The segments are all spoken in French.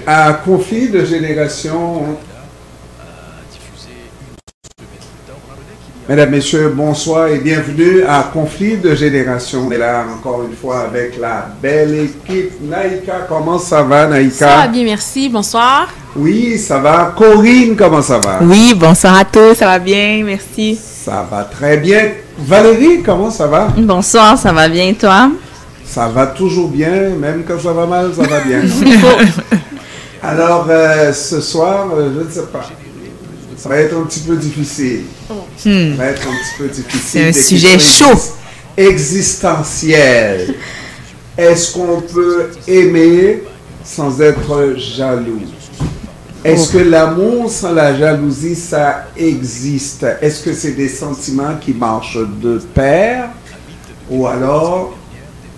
à Conflit de Génération. Mesdames, Messieurs, bonsoir et bienvenue à Conflit de Génération. On est là encore une fois avec la belle équipe. Naïka, comment ça va, Naïka? Ça va bien, merci. Bonsoir. Oui, ça va. Corinne, comment ça va? Oui, bonsoir à tous, ça va bien, merci. Ça va très bien. Valérie, comment ça va? Bonsoir, ça va bien, toi? Ça va toujours bien, même quand ça va mal, ça va bien. Alors, ce soir, je ne sais pas. Ça va être un petit peu difficile. Ça va être un petit peu difficile. C'est un sujet chaud. Existentiel. Est-ce qu'on peut aimer sans être jaloux? Est-ce que l'amour sans la jalousie, ça existe? Est-ce que c'est des sentiments qui marchent de pair? Ou alors,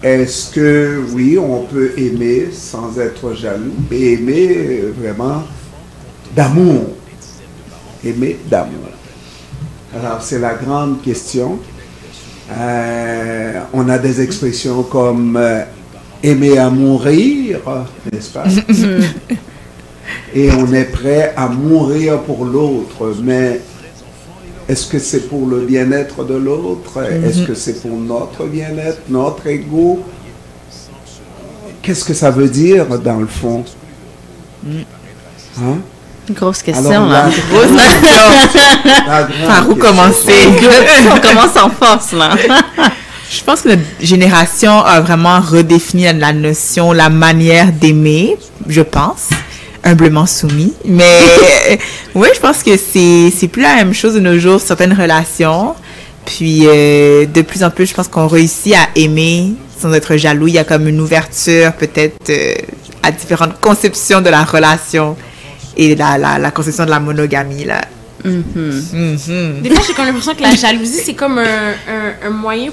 est-ce que, oui, on peut aimer sans être jaloux et aimer vraiment d'amour? Aimer d'amour. Alors, c'est la grande question. On a des expressions comme aimer à mourir, n'est-ce pas? Et on est prêt à mourir pour l'autre, mais est-ce que c'est pour le bien-être de l'autre? Est-ce que c'est pour notre bien-être, notre ego? Qu'est-ce que ça veut dire dans le fond? Hein? Grosse question, Alors, là. Grosse question. Par où commencer? On commence en force, là. Je pense que notre génération a vraiment redéfini la notion, la manière d'aimer, je pense. Humblement soumis. Mais oui, je pense que c'est plus la même chose de nos jours, certaines relations. Puis de plus en plus, je pense qu'on réussit à aimer sans être jaloux. Il y a comme une ouverture peut-être à différentes conceptions de la relation et la conception de la monogamie, là. Des fois, j'ai comme l'impression que la jalousie, c'est comme un moyen,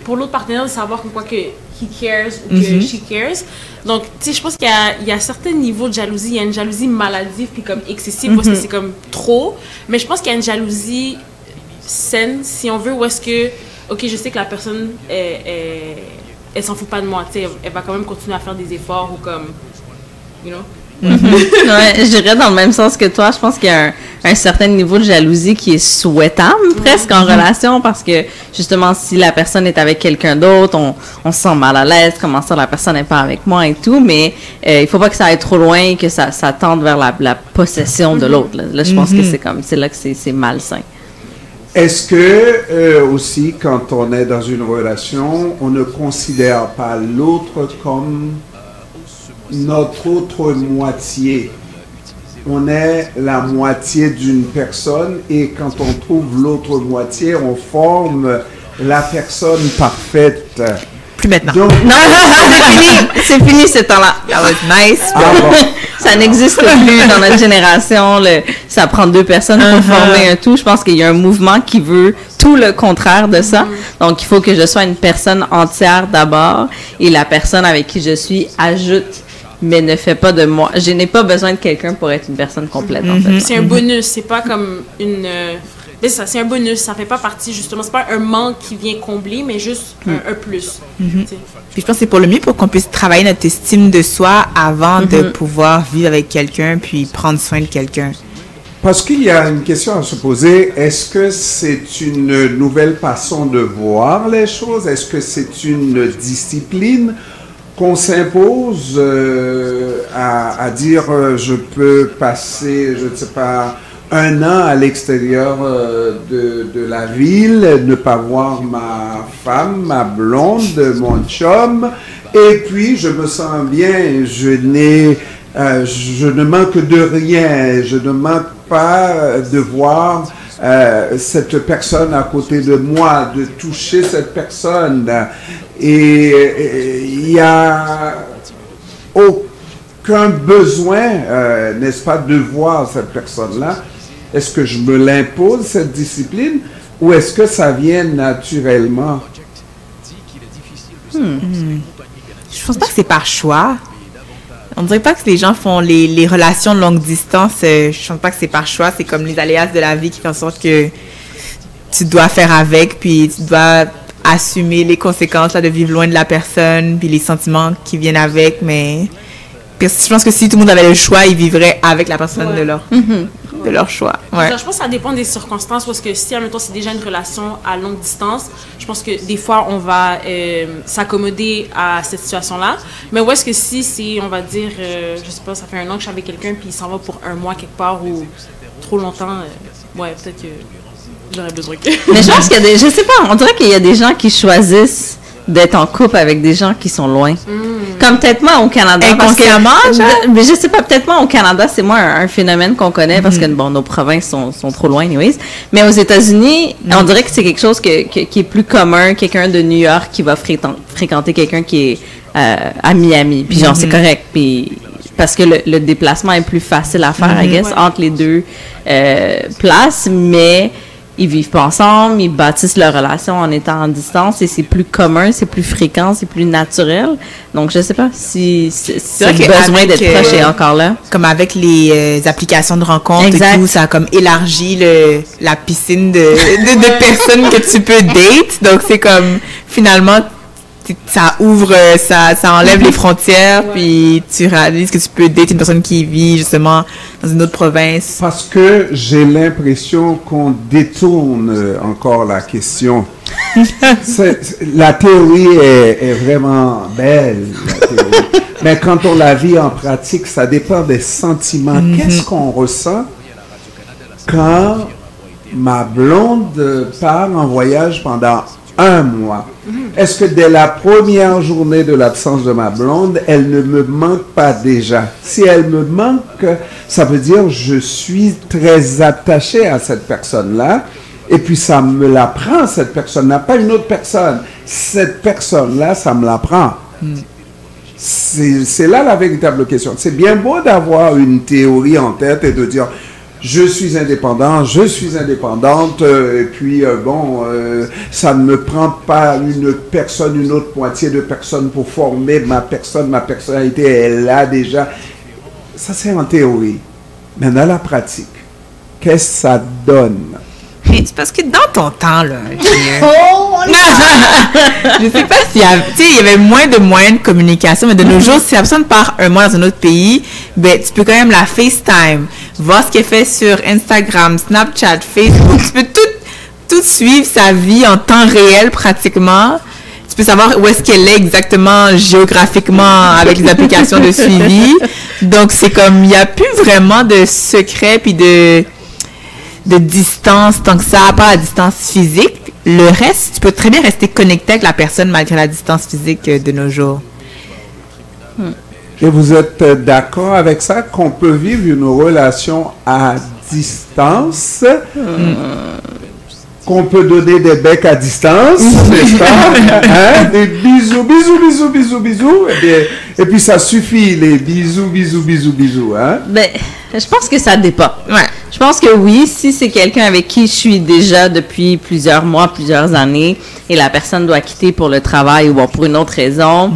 pour l'autre partenaire de savoir quoi que he cares ou que she cares. Donc, tu sais, je pense qu'il y a certains niveaux de jalousie. Il y a une jalousie maladive puis comme excessive parce que c'est comme trop. Mais je pense qu'il y a une jalousie saine, si on veut, où est-ce que, ok, je sais que la personne, elle s'en fout pas de moi, tu sais, elle va quand même continuer à faire des efforts ou comme, you know. Ouais, je dirais dans le même sens que toi, je pense qu'il y a un certain niveau de jalousie qui est souhaitable presque en relation parce que justement si la personne est avec quelqu'un d'autre, on se sent mal à l'aise, comment ça la personne n'est pas avec moi et tout, mais il faut pas que ça aille trop loin et que ça tende vers la possession de l'autre. Là, je pense que c'est là que c'est malsain. Est-ce que aussi quand on est dans une relation, on ne considère pas l'autre comme notre autre moitié? On est la moitié d'une personne et quand on trouve l'autre moitié, on forme la personne parfaite. Plus maintenant. Donc, Non, c'est fini ce temps-là. That was nice. bon. Ça n'existe plus dans notre génération. Ça prend deux personnes pour former un tout. Je pense qu'il y a un mouvement qui veut tout le contraire de ça. Donc, il faut que je sois une personne entière d'abord et la personne avec qui je suis ajoute, mais ne fait pas de moi. Je n'ai pas besoin de quelqu'un pour être une personne complète, en fait. C'est un bonus, c'est pas comme une... c'est un bonus, ça fait pas partie, justement, c'est pas un manque qui vient combler, mais juste un plus. Puis je pense que c'est pour le mieux pour qu'on puisse travailler notre estime de soi avant de pouvoir vivre avec quelqu'un puis prendre soin de quelqu'un. Parce qu'il y a une question à se poser, est-ce que c'est une nouvelle façon de voir les choses? Est-ce que c'est une discipline qu'on s'impose à dire je peux passer, je ne sais pas, un an à l'extérieur de la ville, ne pas voir ma femme, ma blonde, mon chum, et puis je me sens bien, je ne manque de rien, je ne manque pas de voir cette personne à côté de moi, de toucher cette personne. Et il n'y a aucun besoin, n'est-ce pas, de voir cette personne-là. Est-ce que je me l'impose, cette discipline, ou est-ce que ça vient naturellement? Je pense pas que c'est par choix. On dirait pas que les gens font les relations de longue distance. Je pense pas que c'est par choix. C'est comme les aléas de la vie qui font en sorte que tu dois faire avec, puis tu dois assumer les conséquences là, de vivre loin de la personne, puis les sentiments qui viennent avec. Mais je pense que si tout le monde avait le choix, ils vivraient avec la personne Ouais. de leur choix. Ouais. Je pense que ça dépend des circonstances parce que si, admettons, c'est déjà une relation à longue distance, je pense que des fois, on va s'accommoder à cette situation-là. Mais où est-ce que si c'est, on va dire, je sais pas, ça fait 1 an que je suis avec quelqu'un puis il s'en va pour 1 mois quelque part ou trop longtemps, ouais, peut-être que j'aurais besoin que... Mais je pense qu'il y a des, je sais pas, on dirait qu'il y a des gens qui choisissent d'être en couple avec des gens qui sont loin. Comme peut-être moi au Canada. Inconsciemment, mais je sais pas, peut-être moi au Canada, c'est moi un phénomène qu'on connaît parce que bon, nos provinces sont trop loin, anyways. Mais aux États-Unis, on dirait que c'est quelque chose qui est plus commun. Quelqu'un de New York qui va fréquenter quelqu'un qui est à Miami. Puis genre, c'est correct. Puis parce que le déplacement est plus facile à faire, I guess, entre les deux places, mais ils vivent pas ensemble, ils bâtissent leur relation en étant en distance et c'est plus commun, c'est plus fréquent, c'est plus naturel. Donc, je sais pas si vrai le besoin d'être proche est encore là. Comme avec les applications de rencontres Exact. et tout, ça a comme élargi la piscine de personnes que tu peux date. Donc, c'est comme, finalement, ça ouvre, ça enlève les frontières, puis tu réalises que tu peux date une personne qui vit justement dans une autre province. Parce que j'ai l'impression qu'on détourne encore la question. La théorie est vraiment belle, la théorie. Mais quand on la vit en pratique, ça dépend des sentiments. Qu'est-ce qu'on ressent quand ma blonde part en voyage pendant 1 mois? Est-ce que dès la première journée de l'absence de ma blonde, elle ne me manque pas déjà? Si elle me manque, ça veut dire je suis très attaché à cette personne-là. Et puis ça me la prend, cette personne-là, pas une autre personne. Cette personne-là, ça me la prend. C'est là la véritable question. C'est bien beau d'avoir une théorie en tête et de dire je suis indépendant, je suis indépendante, et puis ça ne me prend pas une personne, une autre moitié de personne pour former ma personnalité est là déjà. Ça c'est en théorie. Mais dans la pratique, qu'est-ce que ça donne? Mais c'est parce que dans ton temps, là, je sais pas s'il y a, tu sais, il y avait moins de moyens de communication, mais de nos jours, si la personne part 1 mois dans un autre pays, ben, tu peux quand même la FaceTime, voir ce qu'elle fait sur Instagram, Snapchat, Facebook, tu peux tout suivre sa vie en temps réel, pratiquement. Tu peux savoir où est-ce qu'elle est exactement géographiquement avec les applications de suivi. Donc, c'est comme, il n'y a plus vraiment de secret puis de distance tant que ça, à part la distance physique. Le reste, tu peux très bien rester connecté avec la personne malgré la distance physique de nos jours. Et vous êtes d'accord avec ça, qu'on peut vivre une relation à distance, qu'on peut donner des becs à distance, n'est-ce pas? Hein? Des bisous, et puis ça suffit, les bisous, hein? Ben, je pense que ça dépend. Ouais. Je pense que oui, si c'est quelqu'un avec qui je suis déjà depuis plusieurs mois, plusieurs années, et la personne doit quitter pour le travail ou bon, pour une autre raison,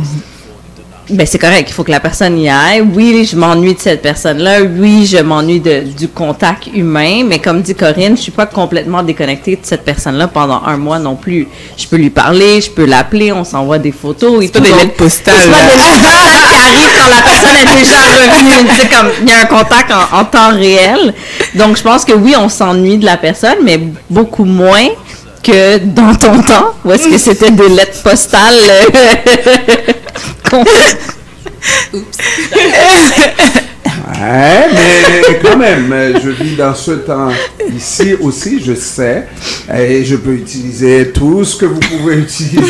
ben c'est correct, il faut que la personne y aille. Oui, je m'ennuie de cette personne-là. Oui, je m'ennuie du contact humain. Mais comme dit Corinne, je suis pas complètement déconnectée de cette personne-là pendant 1 mois non plus. Je peux lui parler, je peux l'appeler, on s'envoie des photos. C'est pas des lettres postales. C'est pas des lettres postales qui arrivent quand la personne est déjà revenue. Tu sais, comme il y a un contact en temps réel. Donc, je pense que oui, on s'ennuie de la personne, mais beaucoup moins que dans ton temps, où est-ce que c'était des lettres postales Ouais, mais quand même, je vis dans ce temps ici aussi, je sais, et je peux utiliser tout ce que vous pouvez utiliser,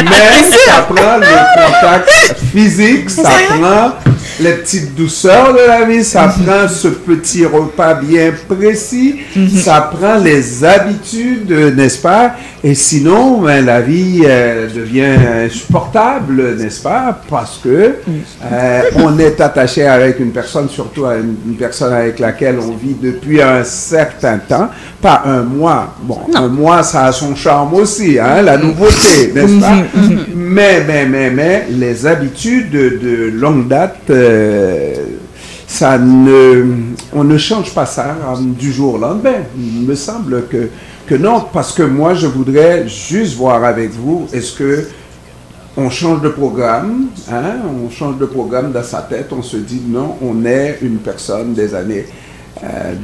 mais ça prend le contact physique, ça prend les petites douceurs de la vie, ça prend ce petit repas bien précis, ça prend les habitudes, n'est-ce pas? Et sinon, ben, la vie devient insupportable, n'est-ce pas? Parce que on est attaché avec une personne, surtout à une personne avec laquelle on vit depuis un certain temps, pas 1 mois. Bon, non. 1 mois, ça a son charme aussi, hein, la nouveauté, n'est-ce pas? Mais les habitudes de longue date, on ne change pas ça du jour au lendemain. Il me semble que non, parce que moi, je voudrais juste voir avec vous, est-ce que on change de programme, hein, on change de programme dans sa tête, on se dit non, on est une personne des années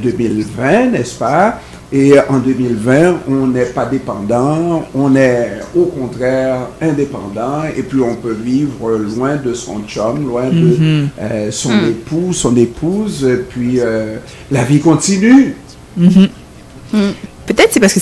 2020, n'est-ce pas? Et en 2020, on n'est pas dépendant, on est au contraire indépendant, et puis on peut vivre loin de son chum, loin de son époux, son épouse, puis la vie continue. Peut-être c'est parce que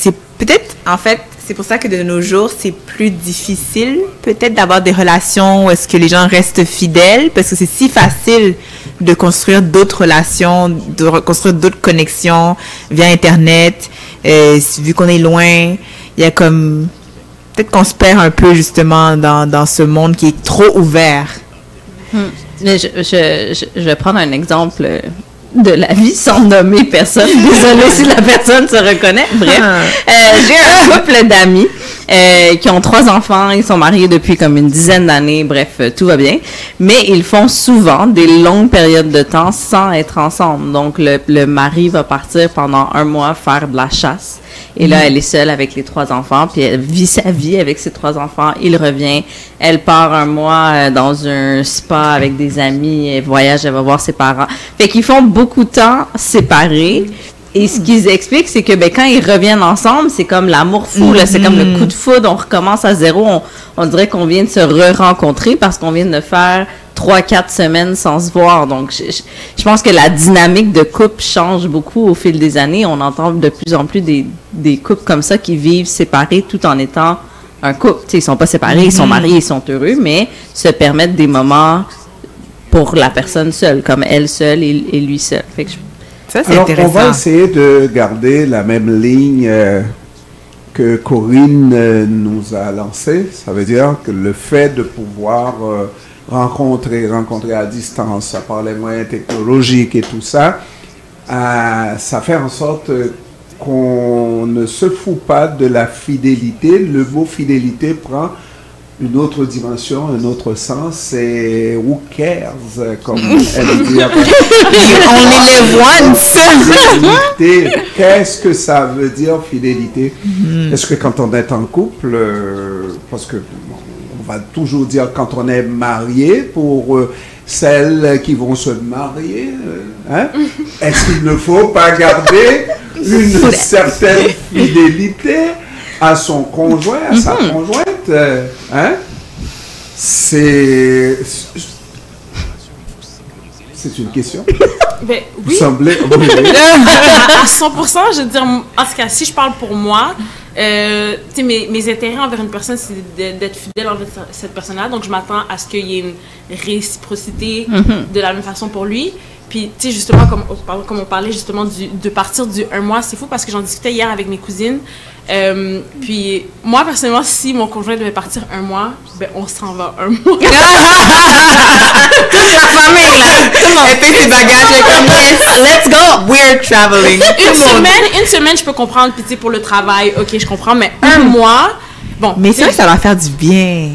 en fait, c'est pour ça que de nos jours, c'est plus difficile peut-être d'avoir des relations où est-ce que les gens restent fidèles, parce que c'est si facile de construire d'autres relations, de reconstruire d'autres connexions via Internet. Vu qu'on est loin, il y a comme... Peut-être qu'on se perd un peu justement dans ce monde qui est trop ouvert. Mais je vais prendre un exemple de la vie sans nommer personne. Désolée si la personne se reconnaît. Bref, j'ai un couple d'amis qui ont 3 enfants. Ils sont mariés depuis comme une dizaine d'années. Bref, tout va bien. Mais ils font souvent des longues périodes de temps sans être ensemble. Donc, le mari va partir pendant 1 mois faire de la chasse. Et là, elle est seule avec les 3 enfants, puis elle vit sa vie avec ses 3 enfants. Il revient. Elle part 1 mois dans un spa avec des amis. Elle voyage, elle va voir ses parents. Fait qu'ils font beaucoup de temps séparés. Et ce qu'ils expliquent, c'est que quand ils reviennent ensemble, c'est comme l'amour fou, là, c'est comme le coup de foudre, on recommence à zéro, on dirait qu'on vient de se re-rencontrer parce qu'on vient de faire 3-4 semaines sans se voir. Donc, je pense que la dynamique de couple change beaucoup au fil des années. On entend de plus en plus des couples comme ça qui vivent séparés tout en étant un couple. T'sais, ils sont pas séparés, ils sont mariés, ils sont heureux, mais se permettent des moments pour la personne seule, comme elle seule et lui seul. Fait que ça, c'est alors, intéressant. on va essayer de garder la même ligne que Corinne nous a lancée. Ça veut dire que le fait de pouvoir rencontrer à distance, par les moyens technologiques et tout ça, ça fait en sorte qu'on ne se fout pas de la fidélité. Le mot fidélité prend une autre dimension, un autre sens, c'est who cares, comme elle dit. Only live once. Fidélité, qu'est-ce que ça veut dire fidélité? Est-ce que quand on est en couple, parce que on va toujours dire quand on est marié, pour celles qui vont se marier, hein? Est-ce qu'il ne faut pas garder une certaine fidélité à son conjoint, à sa conjointe, hein? C'est une question. Ben, Vous oui. semblez... À 100%, je veux dire, en tout cas, si je parle pour moi, mes intérêts envers une personne, c'est d'être fidèle envers cette personne-là. Donc, je m'attends à ce qu'il y ait une réciprocité de la même façon pour lui. Puis, tu sais, justement, comme on parlait justement de partir du 1 mois, c'est fou parce que j'en discutais hier avec mes cousines. Puis, moi, personnellement, si mon conjoint devait partir 1 mois, ben, on s'en va 1 mois. Toute la famille, là. Tout le monde fait ses bagages, comme yes, let's go, we're traveling. Une semaine, je peux comprendre. Puis, tu sais, pour le travail, ok, je comprends. Mais 1 mois, bon. Mais c'est vrai que ça va faire du bien.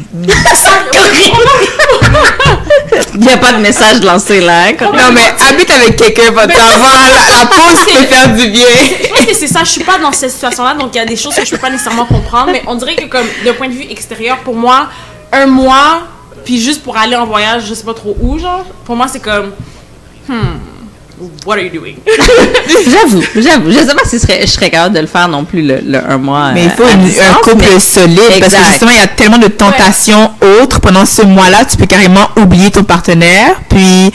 il n'y a pas de message lancé là. Hein, non, mais habite avec quelqu'un, va t'avoir la pause peut faire du bien. Je pense que c'est ça, je suis pas dans cette situation-là, donc il y a des choses que je peux pas nécessairement comprendre, mais on dirait que comme d'un point de vue extérieur, pour moi, 1 mois, puis juste pour aller en voyage, je sais pas trop où, genre, pour moi c'est comme, what are you doing? J'avoue. Je sais pas si je serais capable de le faire non plus le 1 mois. Mais il faut un couple solide, parce que justement, il y a tellement de tentations autres. Pendant ce mois-là, tu peux carrément oublier ton partenaire, puis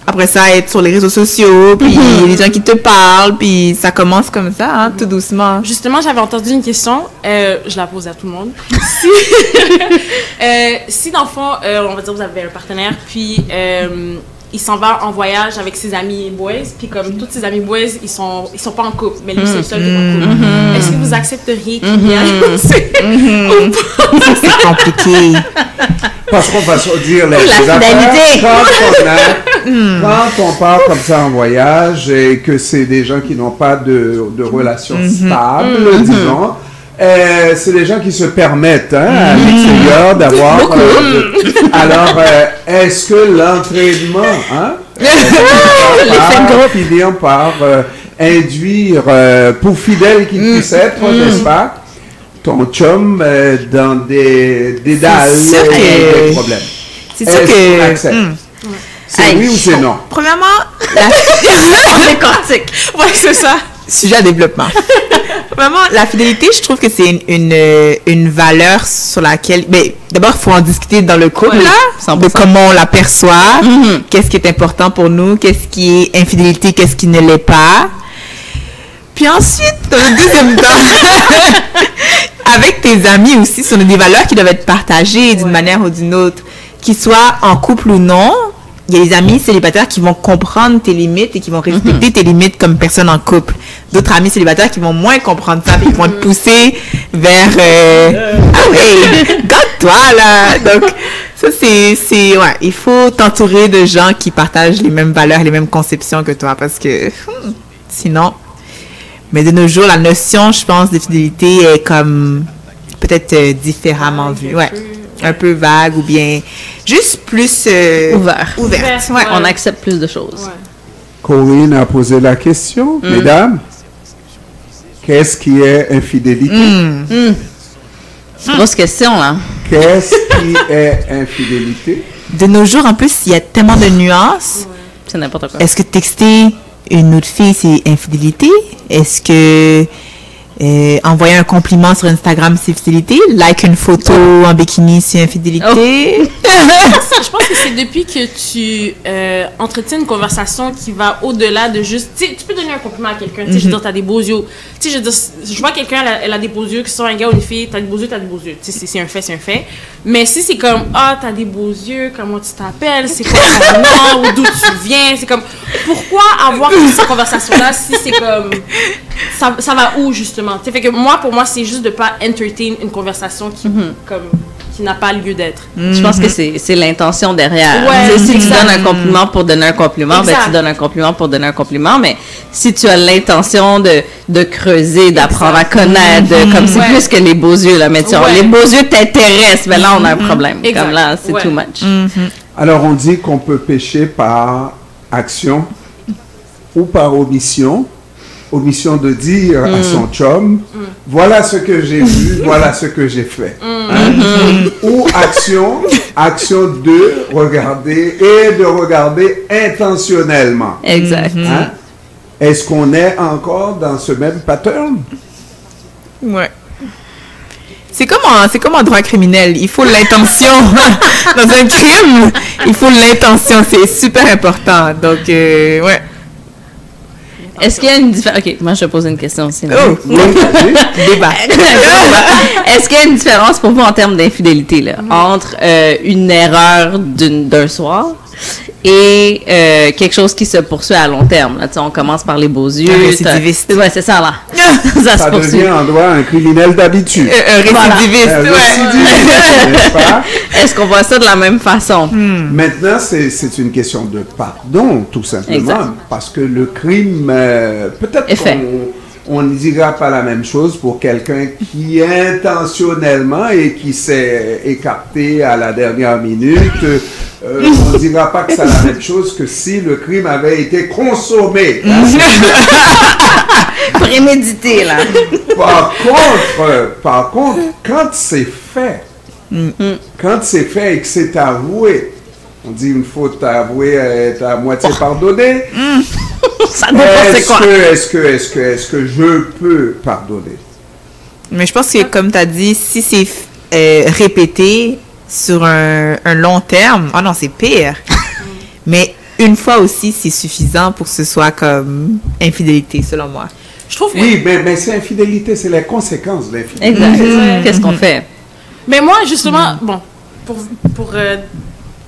après ça, être sur les réseaux sociaux, puis les gens qui te parlent, puis ça commence comme ça, hein, tout doucement. Justement, j'avais entendu une question, je la pose à tout le monde. Si dans le fond, on va dire vous avez un partenaire, puis il s'en va en voyage avec ses amis boys, puis comme tous ses amis boys, ils sont pas en couple, mais lui c'est le seul qui est en couple. Est-ce que vous accepteriez qu'il y ait c'est compliqué. Parce qu'on va se dire les fidélité. Quand on part comme ça en voyage et que c'est des gens qui n'ont pas de relation stable, disons, c'est des gens qui se permettent à l'extérieur d'avoir... alors, est-ce que l'entraînement va finir par induire, pour fidèle qu'il puisse être, n'est-ce pas, ton chum dans des dalles sûr que- des problèmes. C'est sûr Est-ce qu'on que... accepte? C'est oui ou c'est non? Premièrement, On décortique. ouais, c'est ça. Sujet à développement. Vraiment, la fidélité, je trouve que c'est une valeur sur laquelle... Ben, d'abord, il faut en discuter dans le couple, Ouais, là, 100%. de comment on l'aperçoit, Mhm. qu'est-ce qui est important pour nous, qu'est-ce qui est infidélité, qu'est-ce qui ne l'est pas. Puis ensuite, dans le deuxième temps, avec tes amis aussi, ce sont des valeurs qui doivent être partagées d'une manière ou d'une autre, qu'ils soient en couple ou non. Il y a des amis célibataires qui vont comprendre tes limites et qui vont respecter tes limites comme personne en couple. D'autres amis célibataires qui vont moins comprendre ça et qui vont te pousser vers ah oui, garde-toi là. Donc ça c'est ouais, il faut t'entourer de gens qui partagent les mêmes valeurs, les mêmes conceptions que toi parce que sinon. Mais de nos jours, la notion, je pense, de fidélité est comme peut-être différemment vue. Ouais. Un peu vague ou bien juste plus Ouvert. ouverte. Ouais. Ouais. On accepte plus de choses. Ouais. Corinne a posé la question. Mesdames, qu'est-ce qui est infidélité? Grosse question, là. Qu'est-ce qui est infidélité? De nos jours, en plus, il y a tellement de nuances. C'est n'importe quoi. Est-ce que texter une autre fille, c'est infidélité? Est-ce que envoyer un compliment sur Instagram, c'est fidélité? Like une photo en bikini, c'est infidélité? Je pense que c'est depuis que tu entretiens une conversation qui va au-delà de juste... Tu sais, tu peux donner un compliment à quelqu'un. Tu sais, je veux dire, t'as des beaux yeux. Tu sais, je veux dire, je vois quelqu'un, elle a des beaux yeux, que ce soit un gars ou une fille, t'as des beaux yeux, t'as des beaux yeux. Tu sais, c'est un fait, c'est un fait. Mais si c'est comme, ah, t'as des beaux yeux, comment tu t'appelles, c'est quoi ton nom, ou d'où tu viens, c'est comme, pourquoi avoir cette conversation-là si c'est comme... Ça va où, justement? Tu sais, fait que moi, pour moi, c'est juste de pas entertain une conversation qui, comme, qui n'a pas lieu d'être. Je pense que c'est l'intention derrière. Ouais, Tu sais, si tu exact. donnes un compliment pour donner un compliment, ben Exact. tu donnes un compliment pour donner un compliment. Mais si tu as l'intention de creuser, d'apprendre à connaître, comme c'est Ouais. plus que les beaux yeux, là, mais tu Ouais. les beaux yeux t'intéressent, ben là, on a un problème. Exact. Comme là, c'est Ouais. too much. Alors, on dit qu'on peut pécher par action ou par omission. Omission de dire à son chum, voilà ce que j'ai vu, voilà ce que j'ai fait. Hein? Ou action de regarder et de regarder intentionnellement. Exact. Hein? Est-ce qu'on est encore dans ce même pattern? Ouais. C'est comme en droit criminel. Il faut l'intention. Dans un crime, il faut l'intention. C'est super important. Donc, ouais. Est-ce qu'il y a une différence? OK, moi, je vais poser une question aussi. là. Oh, Oui, vas-y. débat. Est-ce qu'il y a une différence pour vous en termes d'infidélité là, entre une erreur d'un soir et quelque chose qui se poursuit à long terme? Là, tu sais, on commence par les beaux yeux. Un récidiviste. Ouais, c'est ça là. ça se Ça poursuit. devient en droit un criminel d'habitude. Un récidiviste, Un ouais. récidiviste, n'est-ce pas? Est-ce qu'on voit ça de la même façon? Maintenant, c'est une question de pardon, tout simplement, Exact. parce que le crime, peut-être Est fait. on ne dira pas la même chose pour quelqu'un qui intentionnellement et qui s'est écarté à la dernière minute. On ne dira pas que c'est la même chose que si le crime avait été consommé. hein. Prémédité là. Par contre, quand c'est fait, et que c'est avoué, on dit une faute avouée est à moitié pardonnée. Ça dépend c'est quoi. Est-ce que je peux pardonner? Mais je pense que, comme tu as dit, si c'est répété sur un long terme, oh non, c'est pire. Mais une fois aussi, c'est suffisant pour que ce soit comme infidélité, selon moi. Je trouve que... Oui, mais c'est infidélité, c'est les conséquences de l'infidélité. Exact. Qu'est-ce qu'on fait? Mais moi, justement, bon, pour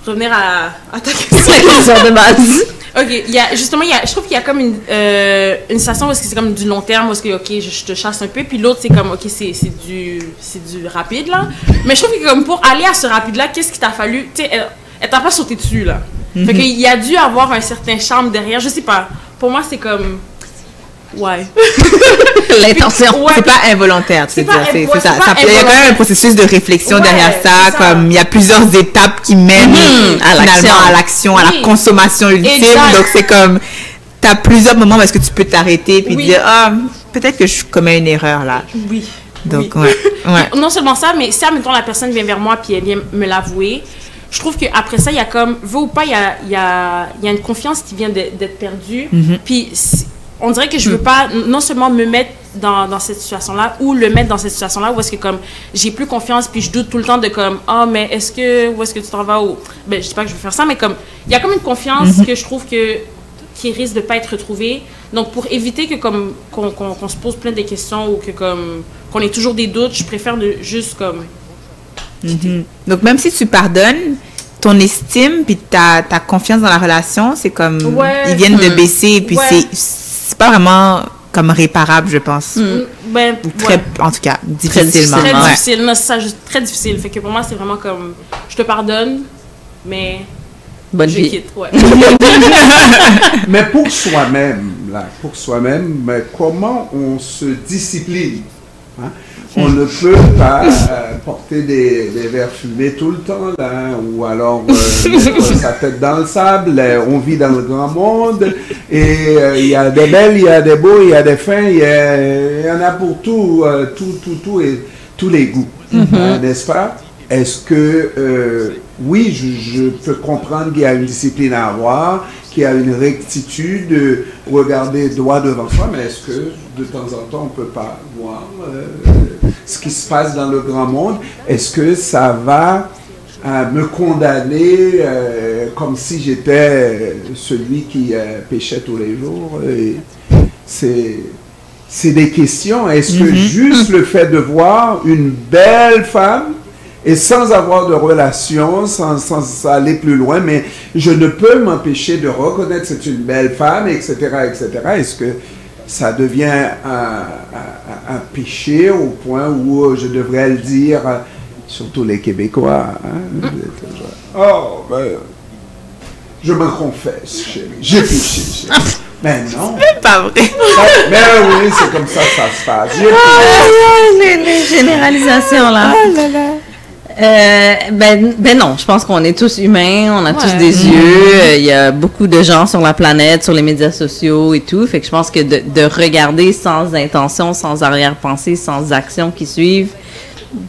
revenir à ta question. C'est la question de base. Ok, je trouve qu'il y a comme une station où est-ce que c'est comme du long terme, où est-ce que, ok, je te chasse un peu, puis l'autre, c'est comme, ok, c'est du rapide, là. Mais je trouve que comme pour aller à ce rapide-là, qu'est-ce qu'il t'a fallu, tu sais, elle t'a pas sauté dessus, là. Fait qu'il y a dû avoir un certain charme derrière, je sais pas. Pour moi, c'est comme, ouais. L'intention. Ouais, C'est pas involontaire, tu C'est veux pas dire. C'est ouais, ça. c'est pas Il y a quand même involontaire. un processus de réflexion Ouais, derrière ça. c'est ça. Comme il y a plusieurs étapes qui mènent à l'action. finalement à l'action, à Oui. la consommation ultime. Exact. Donc c'est comme, tu as plusieurs moments où est-ce que tu peux t'arrêter puis Oui. dire, ah, peut-être que je commets une erreur là. Oui. Donc, Oui. ouais. Non seulement ça, mais si, admettons, la personne vient vers moi puis elle vient me l'avouer, je trouve qu'après ça, il y a comme, veut ou pas, il y a une confiance qui vient d'être perdue. Puis on dirait que je veux pas non seulement me mettre dans cette situation-là ou le mettre dans cette situation-là où est-ce que comme j'ai plus confiance puis je doute tout le temps de comme où est-ce que tu t'en vas ou ben je dis pas que je veux faire ça mais comme il y a comme une confiance que je trouve qui risque de pas être retrouvée. Donc pour éviter que comme qu'on se pose plein de questions ou que comme qu'on ait toujours des doutes, je préfère de juste comme Donc même si tu pardonnes, ton estime puis ta confiance dans la relation, c'est comme ils viennent de baisser puis c'est pas vraiment comme réparable, je pense. Ben, en tout cas, difficilement. Très difficile. Non, c'est ça, très difficile. Fait que pour moi, c'est vraiment comme, je te pardonne, mais bonne je vie. quitte. Ouais. Mais pour soi-même, mais comment on se discipline? Hein? On ne peut pas porter des verres fumés tout le temps, là, ou alors mettre sa tête dans le sable. On vit dans le grand monde et il y a des belles, il y a des beaux, il y a des fins, il y en a pour tout et tous les goûts, n'est-ce pas? Est-ce que, oui, je peux comprendre qu'il y a une discipline à avoir, qu'il y a une rectitude, regarder droit devant soi, mais est-ce que de temps en temps on ne peut pas voir ce qui se passe dans le grand monde? Est-ce que ça va me condamner comme si j'étais celui qui péchait tous les jours? C'est des questions. Est-ce que juste le fait de voir une belle femme et sans avoir de relation, sans aller plus loin, mais je ne peux m'empêcher de reconnaître que c'est une belle femme, etc., etc. Est-ce que ça devient un péché au point où je devrais le dire, surtout les Québécois, hein? Oh, ben, je me confesse, chérie, j'ai péché, chérie. Mais non. C'est pas vrai. Mais oui, c'est comme ça que ça se passe. Les généralisations, là. Oh là là. Ben non, je pense qu'on est tous humains, on a tous des yeux, il y a beaucoup de gens sur la planète, sur les médias sociaux et tout, fait que je pense que de regarder sans intention, sans arrière-pensée, sans action qui suivent,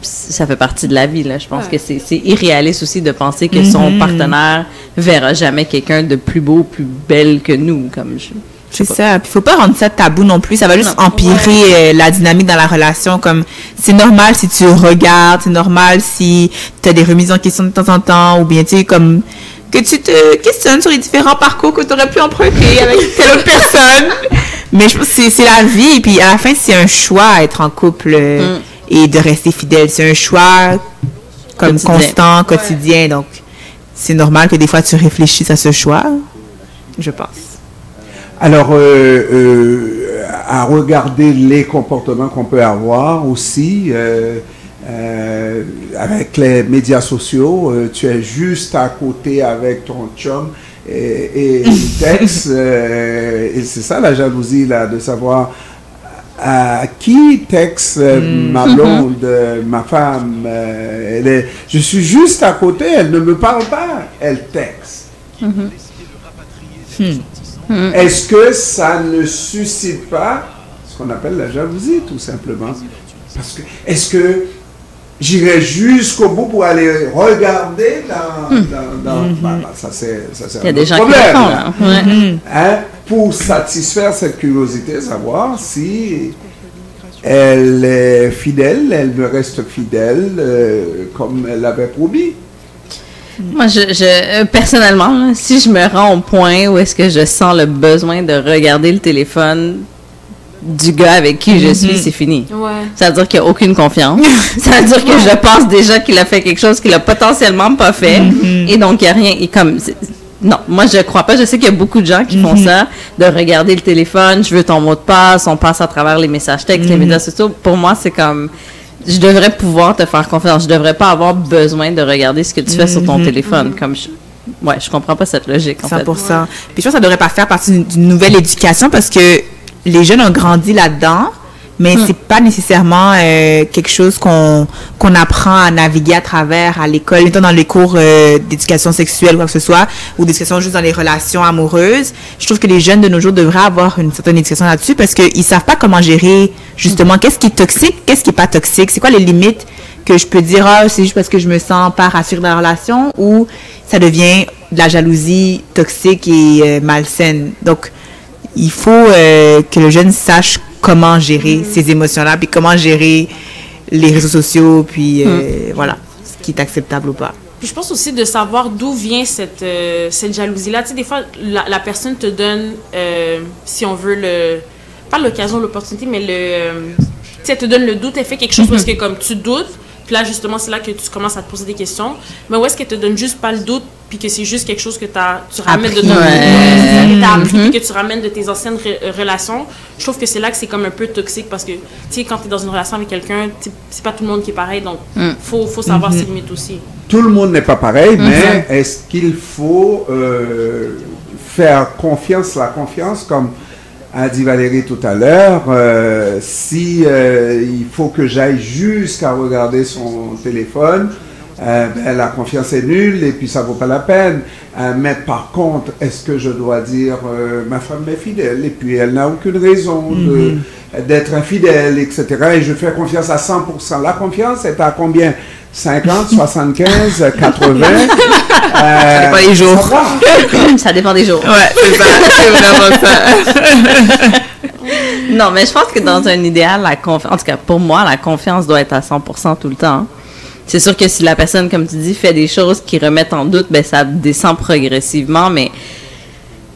ça fait partie de la vie, là. Je pense que c'est irréaliste aussi de penser que son partenaire verra jamais quelqu'un de plus beau, plus belle que nous, comme c'est ça. Puis faut pas rendre ça tabou non plus. Ça va juste empirer la dynamique dans la relation. Comme c'est normal si tu regardes, c'est normal si tu as des remises en question de temps en temps, ou bien tu sais comme que tu te questionnes sur les différents parcours que tu aurais pu emprunter avec telle autre personne. Mais je pense que c'est la vie. Et puis à la fin, c'est un choix être en couple et de rester fidèle. C'est un choix comme constant, quotidien. Donc c'est normal que des fois tu réfléchisses à ce choix, je pense. Alors, à regarder les comportements qu'on peut avoir aussi, avec les médias sociaux, tu es juste à côté avec ton chum et texte, et c'est ça la jalousie, là, de savoir à qui texte ma blonde, ma femme, je suis juste à côté, elle ne me parle pas, elle texte. Est-ce que ça ne suscite pas ce qu'on appelle la jalousie, tout simplement? Parce que, est-ce que j'irai jusqu'au bout pour aller regarder ça c'est il y a des gens problème, qui le font, là. Hein, pour satisfaire cette curiosité, savoir si elle est fidèle, elle me reste fidèle comme elle l'avait promis. Moi, personnellement, là, si je me rends au point où est-ce que je sens le besoin de regarder le téléphone du gars avec qui je suis, c'est fini. Ouais. Ça veut dire qu'il n'y a aucune confiance. Ça veut dire que je pense déjà qu'il a fait quelque chose qu'il a potentiellement pas fait. Et donc, il n'y a rien. Et comme, non, moi, je crois pas. Je sais qu'il y a beaucoup de gens qui font ça, de regarder le téléphone, je veux ton mot de passe, on passe à travers les messages textes, les médias sociaux. Pour moi, c'est comme... Je devrais pouvoir te faire confiance. Je devrais pas avoir besoin de regarder ce que tu fais sur ton téléphone. Comme je comprends pas cette logique, en 100%. Fait. 100%. Puis je pense que ça devrait pas faire partie d'une nouvelle éducation parce que les jeunes ont grandi là-dedans. mais c'est pas nécessairement quelque chose qu'on apprend à naviguer à travers à l'école, étant dans les cours d'éducation sexuelle ou quoi que ce soit, ou d'éducation juste dans les relations amoureuses. Je trouve que les jeunes de nos jours devraient avoir une certaine éducation là-dessus parce qu'ils savent pas comment gérer justement qu'est-ce qui est toxique, qu'est-ce qui est pas toxique, c'est quoi les limites que je peux dire, c'est juste parce que je me sens pas rassurée dans la relation, ou ça devient de la jalousie toxique et malsaine. Donc, il faut que le jeune sache comment gérer ces émotions-là, puis comment gérer les réseaux sociaux, puis voilà, ce qui est acceptable ou pas. Puis je pense aussi de savoir d'où vient cette jalousie-là. Tu sais, des fois, la personne te donne, si on veut, pas l'occasion, l'opportunité, mais tu sais, elle te donne le doute, elle fait quelque chose parce que comme tu doutes, puis là, justement, c'est là que tu commences à te poser des questions. Mais où est-ce qu'elle te donne juste pas le doute, puis que c'est juste quelque chose que tu ramènes de ton que t'as appris, que tu ramènes de tes anciennes relations? Je trouve que c'est là que c'est comme un peu toxique parce que, tu sais, quand tu es dans une relation avec quelqu'un, c'est pas tout le monde qui est pareil, donc faut savoir ses limites aussi. Tout le monde n'est pas pareil, mais est-ce qu'il faut faire confiance, la confiance, comme a dit Valérie tout à l'heure, si il faut que j'aille jusqu'à regarder son téléphone, la confiance est nulle et puis ça vaut pas la peine. Mais par contre, est-ce que je dois dire ma femme est fidèle et puis elle n'a aucune raison d'être infidèle, etc. Et je fais confiance à 100%. La confiance est à combien? 50, 75, 80. Ça dépend des jours. Ça dépend des jours. Ouais, c'est ça. C'est vraiment ça. Non, mais je pense que dans un idéal, la confiance, en tout cas pour moi, la confiance doit être à 100% tout le temps. C'est sûr que si la personne, comme tu dis, fait des choses qui remettent en doute, ben ça descend progressivement, mais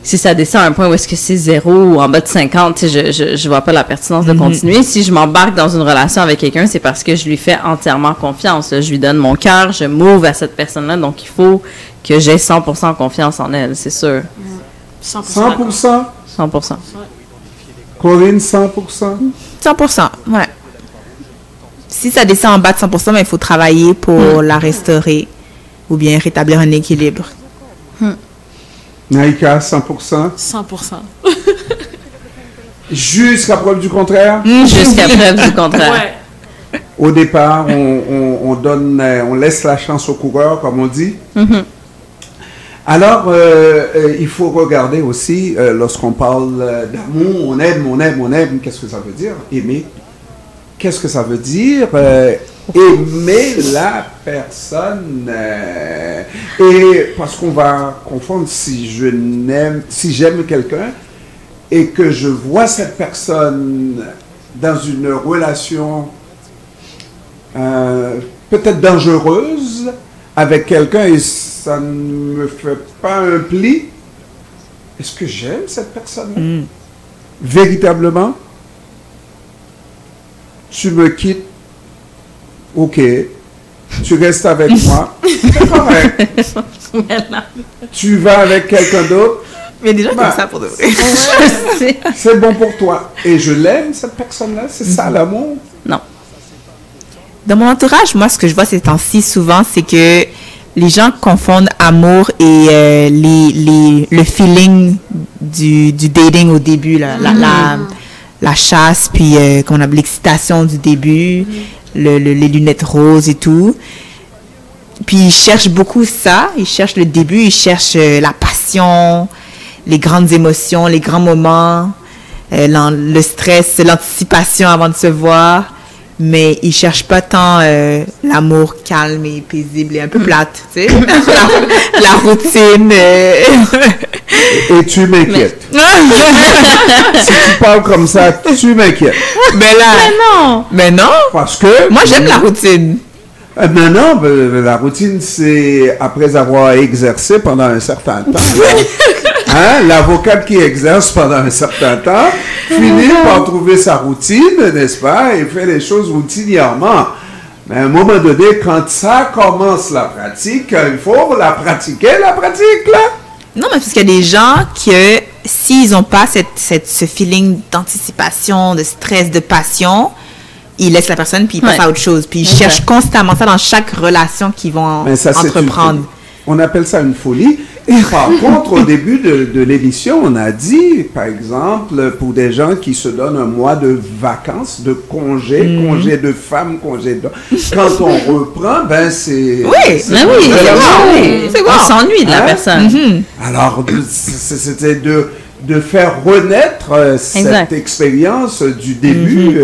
si ça descend à un point où est-ce que c'est 0 ou en bas de 50, je vois pas la pertinence de continuer. Si je m'embarque dans une relation avec quelqu'un, c'est parce que je lui fais entièrement confiance. Je lui donne mon cœur, je m'ouvre à cette personne-là, donc il faut que j'ai 100% confiance en elle, c'est sûr. 100%? 100%. Corinne, 100%? 100%, ouais. Si ça descend en bas de 100%, ben, il faut travailler pour la restaurer ou bien rétablir un équilibre. Naïka, 100%? 100%. Jusqu'à preuve du contraire? Jusqu'à preuve du contraire. Ouais. Au départ, on laisse la chance au coureur, comme on dit. Alors, il faut regarder aussi, lorsqu'on parle d'amour, on aime, qu'est-ce que ça veut dire? Aimer. Qu'est-ce que ça veut dire? Aimer la personne. Et parce qu'on va confondre si j'aime quelqu'un et que je vois cette personne dans une relation peut-être dangereuse avec quelqu'un et ça ne me fait pas un pli. Est-ce que j'aime cette personne-là? Véritablement? Tu me quittes, ok, tu restes avec moi, c'est correct. Tu vas avec quelqu'un d'autre, mais déjà comme ça pour de vrai. C'est bon pour toi. Et je l'aime, cette personne-là, c'est ça l'amour? Non. Dans mon entourage, moi, ce que je vois ces temps-ci souvent, c'est que les gens confondent amour et le feeling du dating au début, la chasse, puis qu'on a l'excitation du début, les lunettes roses et tout. Puis ils cherchent beaucoup ça, ils cherchent le début, ils cherchent la passion, les grandes émotions, les grands moments, le stress, l'anticipation avant de se voir. Mais ils cherchent pas tant l'amour calme et paisible et un peu plate, tu sais, la routine. Et tu m'inquiètes. Si tu parles comme ça, tu m'inquiètes. Mais non. Parce que moi j'aime la routine. Non, la routine, c'est après avoir exercé pendant un certain temps. L'avocate qui exerce pendant un certain temps finit par trouver sa routine, n'est-ce pas, et fait les choses routinièrement. Mais à un moment donné, quand ça commence la pratique, il faut la pratiquer, la pratique, là. Non, mais parce qu'il y a des gens qui, s'ils n'ont pas ce feeling d'anticipation, de stress, de passion, ils laissent la personne puis ils passent à autre chose. Puis ils cherchent constamment ça dans chaque relation qu'ils vont entreprendre. On appelle ça une folie. Et par contre, au début de l'émission, on a dit, par exemple, pour des gens qui se donnent un mois de vacances, de congé, congé de femme, congé de... Quand on reprend, ben c'est... Oui, c'est bon. On s'ennuie de la personne. Alors, c'était de faire renaître cette expérience du début.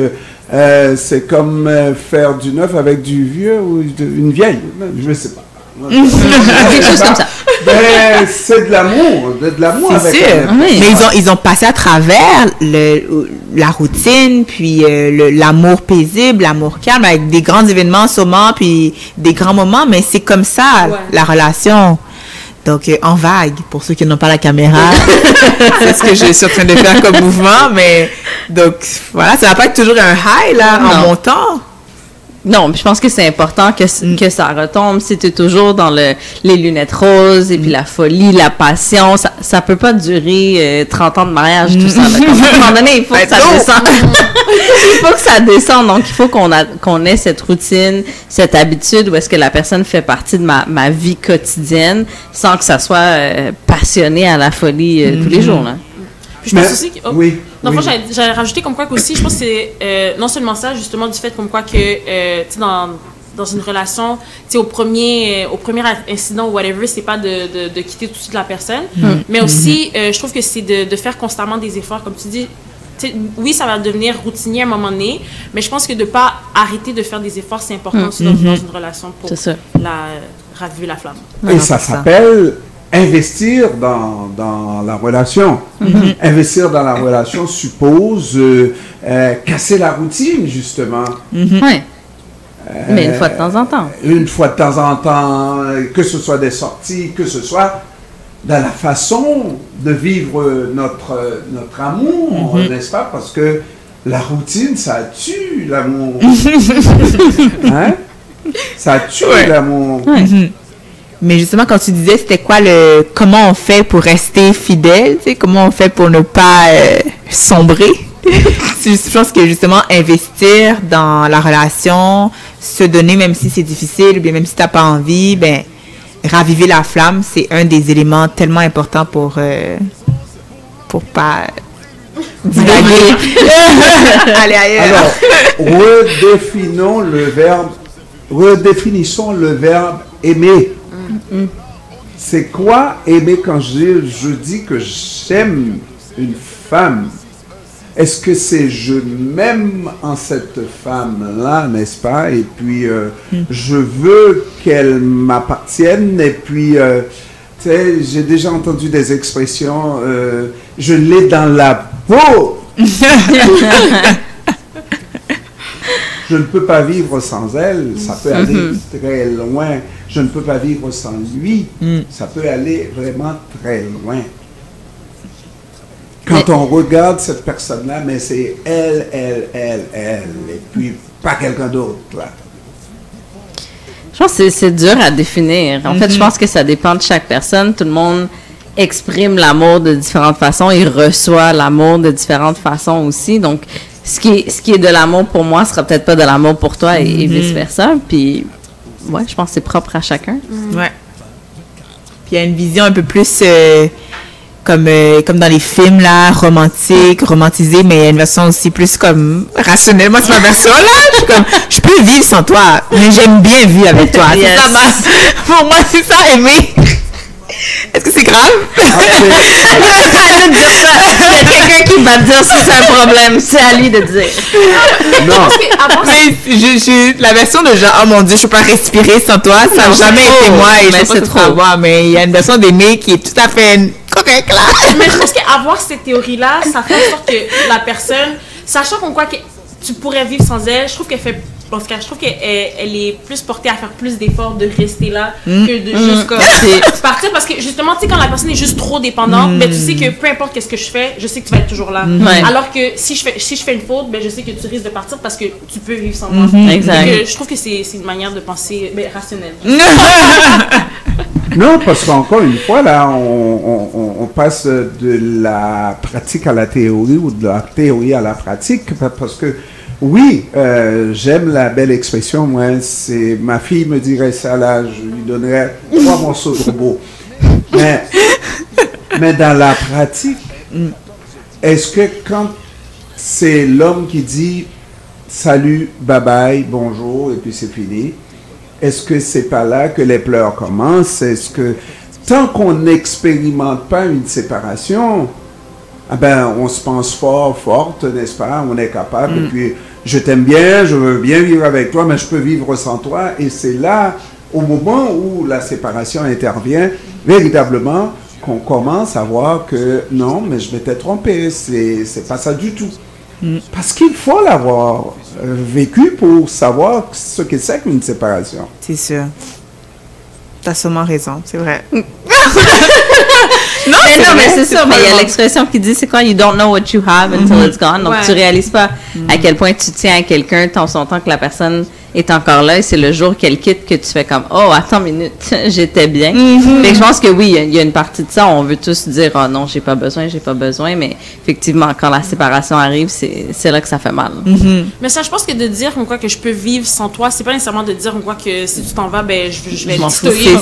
C'est comme faire du neuf avec du vieux ou une vieille. Je ne sais pas. Quelque chose comme ça. Ben, c'est de l'amour avec sûr. Mais ils ont passé à travers la routine, puis l'amour paisible, l'amour calme, avec des grands événements sûrement, puis des grands moments, mais c'est comme ça, la relation. Donc, en vague, pour ceux qui n'ont pas la caméra, c'est ce que je suis en train de faire comme mouvement, mais donc, voilà, ça va pas être toujours un high, là, en montant. Non, je pense que c'est important que ça retombe. Si tu es toujours dans les lunettes roses et puis la folie, la passion, ça peut pas durer 30 ans de mariage, tout ça. Là. À un moment donné, il faut que ça descende. Il faut que ça descende. Donc, il faut qu'on ait cette routine, cette habitude où est-ce que la personne fait partie de ma vie quotidienne sans que ça soit passionné à la folie tous les jours. Là. Puis je pense aussi que... Oui. Non, moi, j'allais rajouter comme quoi qu'aussi, je pense que c'est non seulement ça, justement, du fait comme quoi que, tu sais, dans une relation, tu sais, au premier incident ou whatever, c'est pas de quitter tout de suite la personne, mais aussi, je trouve que c'est de faire constamment des efforts, comme tu dis. Oui, ça va devenir routinier à un moment donné, mais je pense que de ne pas arrêter de faire des efforts, c'est important aussi dans une relation pour raviver la flamme. Et ça s'appelle... investir dans la relation. Investir dans la relation suppose casser la routine, justement. Oui. Mais une fois de temps en temps. Une fois de temps en temps, que ce soit des sorties, que ce soit dans la façon de vivre notre amour, n'est-ce pas? Parce que la routine, ça tue l'amour. Hein? Ça tue l'amour. Mais justement, quand tu disais, c'était quoi comment on fait pour rester fidèle, tu sais, comment on fait pour ne pas sombrer? Je pense que justement, investir dans la relation, se donner même si c'est difficile, ou bien même si t'as pas envie, ben, raviver la flamme, c'est un des éléments tellement importants pour pas divaguer. Aller ailleurs. Alors, redéfinissons le verbe aimer. C'est quoi aimer? Quand je dis que j'aime une femme, est-ce que c'est je m'aime en cette femme-là, n'est-ce pas? Et puis, je veux qu'elle m'appartienne. Et puis, tu sais, j'ai déjà entendu des expressions, je l'ai dans la peau. Je ne peux pas vivre sans elle, ça peut aller très loin. Je ne peux pas vivre sans lui, ça peut aller vraiment très loin. Quand on regarde cette personne-là, mais c'est elle, et puis pas quelqu'un d'autre. Là. Je pense que c'est dur à définir. En fait, je pense que ça dépend de chaque personne. Tout le monde exprime l'amour de différentes façons, il reçoit l'amour de différentes façons aussi. Donc, ce qui est de l'amour pour moi sera peut-être pas de l'amour pour toi et vice-versa. Puis, ouais, je pense que c'est propre à chacun. Ouais. Puis il y a une vision un peu plus comme dans les films là, romantisés, mais il y a une version aussi plus comme rationnelle. Moi, c'est ma version là. Je peux vivre sans toi, mais j'aime bien vivre avec toi. Yes. C'est ça, pour moi, c'est ça, aimer. Est-ce que c'est grave? Arrête de dire ça. Il y a quelqu'un qui va te dire si c'est un problème. C'est à lui de dire. Non. Mais la version de genre, oh mon Dieu, je peux pas respirer sans toi, ça n'a jamais été moi et je sais pas trop avoir. Mais il y a une version d'aimer qui est tout à fait correcte là. Mais je pense qu'avoir cette théorie-là, ça fait en sorte que la personne, sachant qu'on croit que tu pourrais vivre sans elle, je trouve qu'elle fait... En tout cas, je trouve qu'elle est plus portée à faire plus d'efforts de rester là que de juste comme partir. Parce que justement, tu sais, quand la personne est juste trop dépendante, ben, tu sais que peu importe qu'est-ce que je fais, je sais que tu vas être toujours là. Alors que si je fais une faute, ben, je sais que tu risques de partir parce que tu peux vivre sans moi. Exact. Je trouve que c'est une manière de penser rationnelle. Non, parce qu'encore une fois, là, on passe de la pratique à la théorie ou de la théorie à la pratique parce que Oui, j'aime la belle expression. Moi, c'est ma fille me dirait ça là, je lui donnerais 3 morceaux de robot. Mais dans la pratique, est-ce que quand c'est l'homme qui dit salut, bye bye, bonjour et puis c'est fini, est-ce que c'est pas là que les pleurs commencent? Est-ce que tant qu'on n'expérimente pas une séparation, ah ben, on se pense fort, forte, n'est-ce pas? On est capable. Et puis, je t'aime bien, je veux bien vivre avec toi, mais je peux vivre sans toi. Et c'est là, au moment où la séparation intervient, véritablement, qu'on commence à voir que non, mais je m'étais trompé. C'est pas ça du tout. Parce qu'il faut l'avoir vécu pour savoir ce que c'est qu'une séparation. C'est sûr. T'as sûrement raison, c'est vrai. Non, mais c'est sûr, mais il y a l'expression qui dit, c'est quoi? You don't know what you have until it's gone. Donc, tu réalises pas à quel point tu tiens à quelqu'un tant son temps que la personne est encore là et c'est le jour qu'elle quitte que tu fais comme, oh, attends une minute, j'étais bien. Fait que je pense que oui, il y a une partie de ça, on veut tous dire, oh non, j'ai pas besoin, mais effectivement, quand la séparation arrive, c'est là que ça fait mal. Mais ça, je pense que de dire comme quoi que je peux vivre sans toi, c'est pas nécessairement de dire comme quoi que si tu t'en vas, ben je vais t'historier.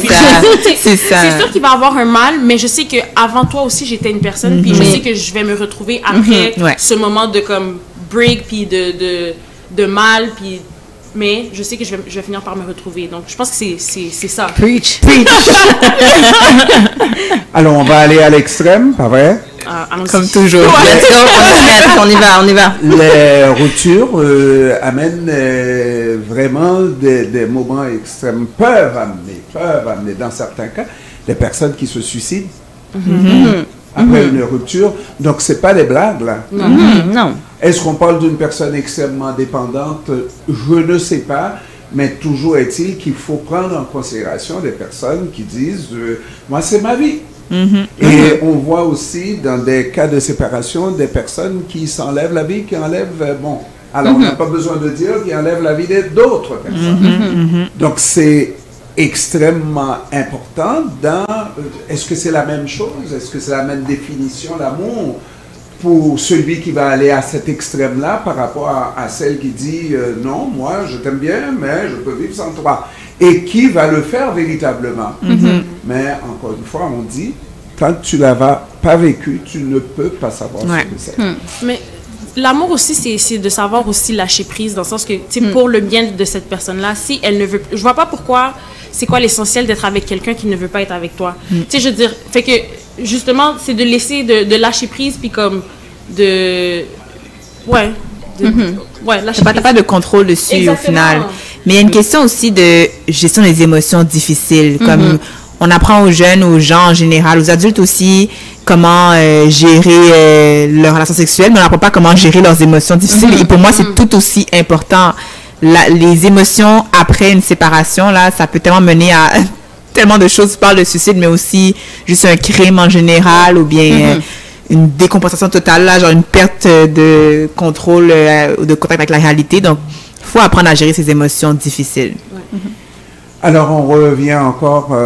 C'est ça. C'est sûr qu'il va avoir un mal, mais je sais que avant toi aussi, j'étais une personne, puis je sais que je vais me retrouver après ce moment de comme break, puis de mal, puis mais je sais que je vais finir par me retrouver. Donc, je pense que c'est ça. Preach. Alors, on va aller à l'extrême, pas vrai? Comme toujours. Let's go, on y va. Les ruptures amènent vraiment des moments extrêmes, peuvent amener, dans certains cas, des personnes qui se suicident après une rupture. Donc, c'est pas des blagues, là. Non. Est-ce qu'on parle d'une personne extrêmement dépendante? Je ne sais pas, mais toujours est-il qu'il faut prendre en considération des personnes qui disent moi, c'est ma vie. Et on voit aussi dans des cas de séparation des personnes qui s'enlèvent la vie, qui enlèvent, alors on n'a pas besoin de dire qu'ils enlèvent la vie d'autres personnes. Donc c'est extrêmement important est-ce que c'est la même chose? Est-ce que c'est la même définition d'amour pour celui qui va aller à cet extrême-là par rapport à celle qui dit non, moi je t'aime bien, mais je peux vivre sans toi. Et qui va le faire véritablement. Mais encore une fois, on dit, tant que tu ne l'as pas vécu, tu ne peux pas savoir ce que c'est. Mais l'amour aussi, c'est de savoir aussi lâcher prise, dans le sens que, pour le bien de cette personne-là, si elle ne veut plus, je vois pas pourquoi, c'est quoi l'essentiel d'être avec quelqu'un qui ne veut pas être avec toi. Tu sais, je veux dire, fait que, justement, c'est de laisser, de lâcher prise, puis comme, lâcher T'as pas de contrôle dessus au final. Mais il y a une question aussi de gestion des émotions difficiles, comme on apprend aux jeunes, aux gens en général, aux adultes aussi, comment gérer leurs relations sexuelles, mais on n'apprend pas comment gérer leurs émotions difficiles. Et pour moi, c'est tout aussi important. Les émotions après une séparation, là, ça peut tellement mener à tellement de choses. Tu parles de suicide, mais aussi juste un crime en général, ou bien une décompensation totale, là, genre une perte de contrôle, de contact avec la réalité. Donc, il faut apprendre à gérer ces émotions difficiles. Alors, on revient encore,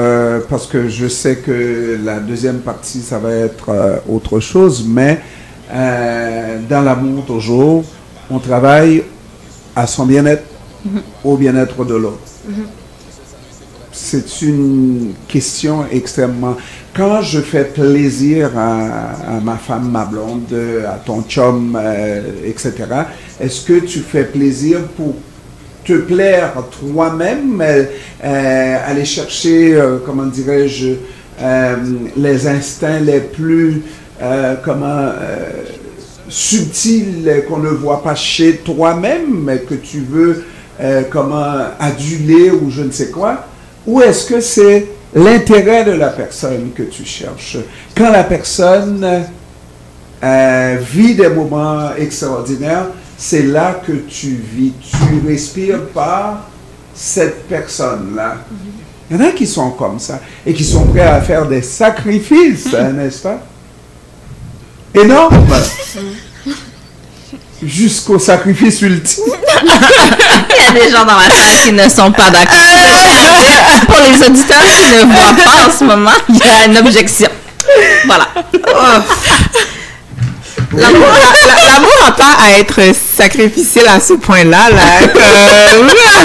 parce que je sais que la deuxième partie, ça va être autre chose, mais dans l'amour, toujours, on travaille à son bien-être, au bien-être de l'autre. C'est une question extrêmement... Quand je fais plaisir à ma femme, ma blonde, à ton chum, etc., est-ce que tu fais plaisir pour te plaire toi-même, aller chercher, comment dirais-je, les instincts les plus, subtils qu'on ne voit pas chez toi-même, mais que tu veux, aduler ou je ne sais quoi? Ou est-ce que c'est l'intérêt de la personne que tu cherches? Quand la personne vit des moments extraordinaires, c'est là que tu vis. Tu respires par cette personne-là. Il y en a qui sont comme ça et qui sont prêts à faire des sacrifices, n'est-ce pas? Énorme! Jusqu'au sacrifice ultime. Il y a des gens dans la salle qui ne sont pas d'accord. Pour les auditeurs qui ne voient pas en ce moment, il y a une objection. Voilà. L'amour n'a pas à être sacrificiel à ce point-là.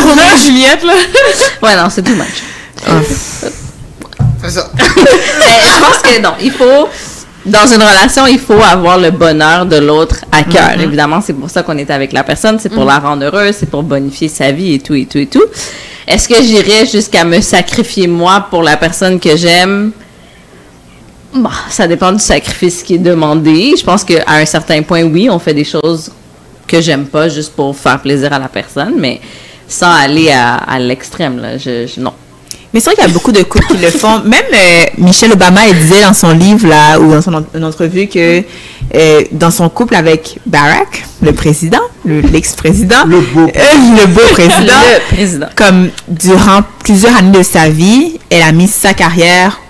Roméo et Juliette, là. Ouais, non, c'est too much. C'est ça. Je pense que non, il faut... Dans une relation, il faut avoir le bonheur de l'autre à cœur. Évidemment, c'est pour ça qu'on est avec la personne, c'est pour la rendre heureuse, c'est pour bonifier sa vie et tout, et tout, et tout. Est-ce que j'irais jusqu'à me sacrifier moi pour la personne que j'aime? Bah, ça dépend du sacrifice qui est demandé. Je pense qu'à un certain point, oui, on fait des choses que j'aime pas juste pour faire plaisir à la personne, mais sans aller à l'extrême, là. Non. Mais c'est vrai qu'il y a beaucoup de couples qui le font. Même Michelle Obama, elle disait dans son livre, là, ou dans son une entrevue, que dans son couple avec Barack, le président, l'ex-président, le beau président, comme durant plusieurs années de sa vie, elle a mis sa carrière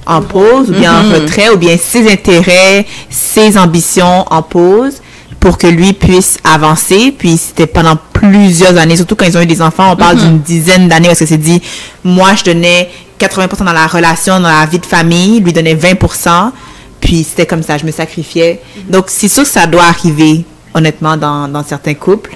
en pause, ou bien en retrait, ou bien ses intérêts, ses ambitions en pause, pour que lui puisse avancer. Puis c'était pendant plusieurs années, surtout quand ils ont eu des enfants, on parle d'une dizaine d'années, parce que c'est dit, moi je donnais 80% dans la relation, dans la vie de famille, lui donnait 20%, puis c'était comme ça, je me sacrifiais. Donc c'est sûr que ça doit arriver, honnêtement, dans certains couples.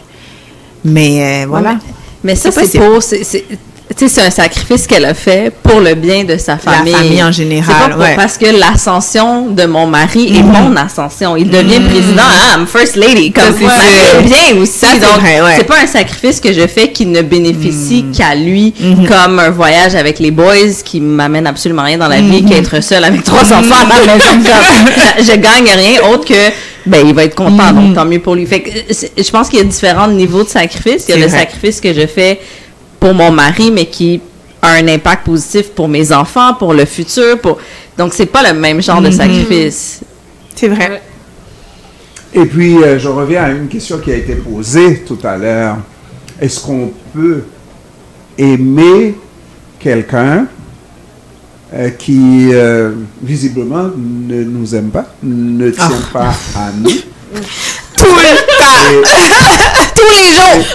Mais voilà. Mais ça, c'est un sacrifice qu'elle a fait pour le bien de sa famille. La famille en général, parce que l'ascension de mon mari est mon ascension. Il devient président, I'm first lady. Comme c'est bien aussi. Donc, c'est pas un sacrifice que je fais qui ne bénéficie qu'à lui, comme un voyage avec les boys qui m'amène absolument rien dans la vie, qu'être seule avec 3 enfants dans la maison. Je gagne rien autre que il va être content, donc tant mieux pour lui. Fait que je pense qu'il y a différents niveaux de sacrifice. Il y a le sacrifice que je fais pour mon mari, mais qui a un impact positif pour mes enfants, pour le futur. Donc, c'est pas le même genre de sacrifice. C'est vrai. Et puis, je reviens à une question qui a été posée tout à l'heure. Est-ce qu'on peut aimer quelqu'un qui, visiblement, ne nous aime pas, ne tient pas à nous? Tout le temps! Tous les jours!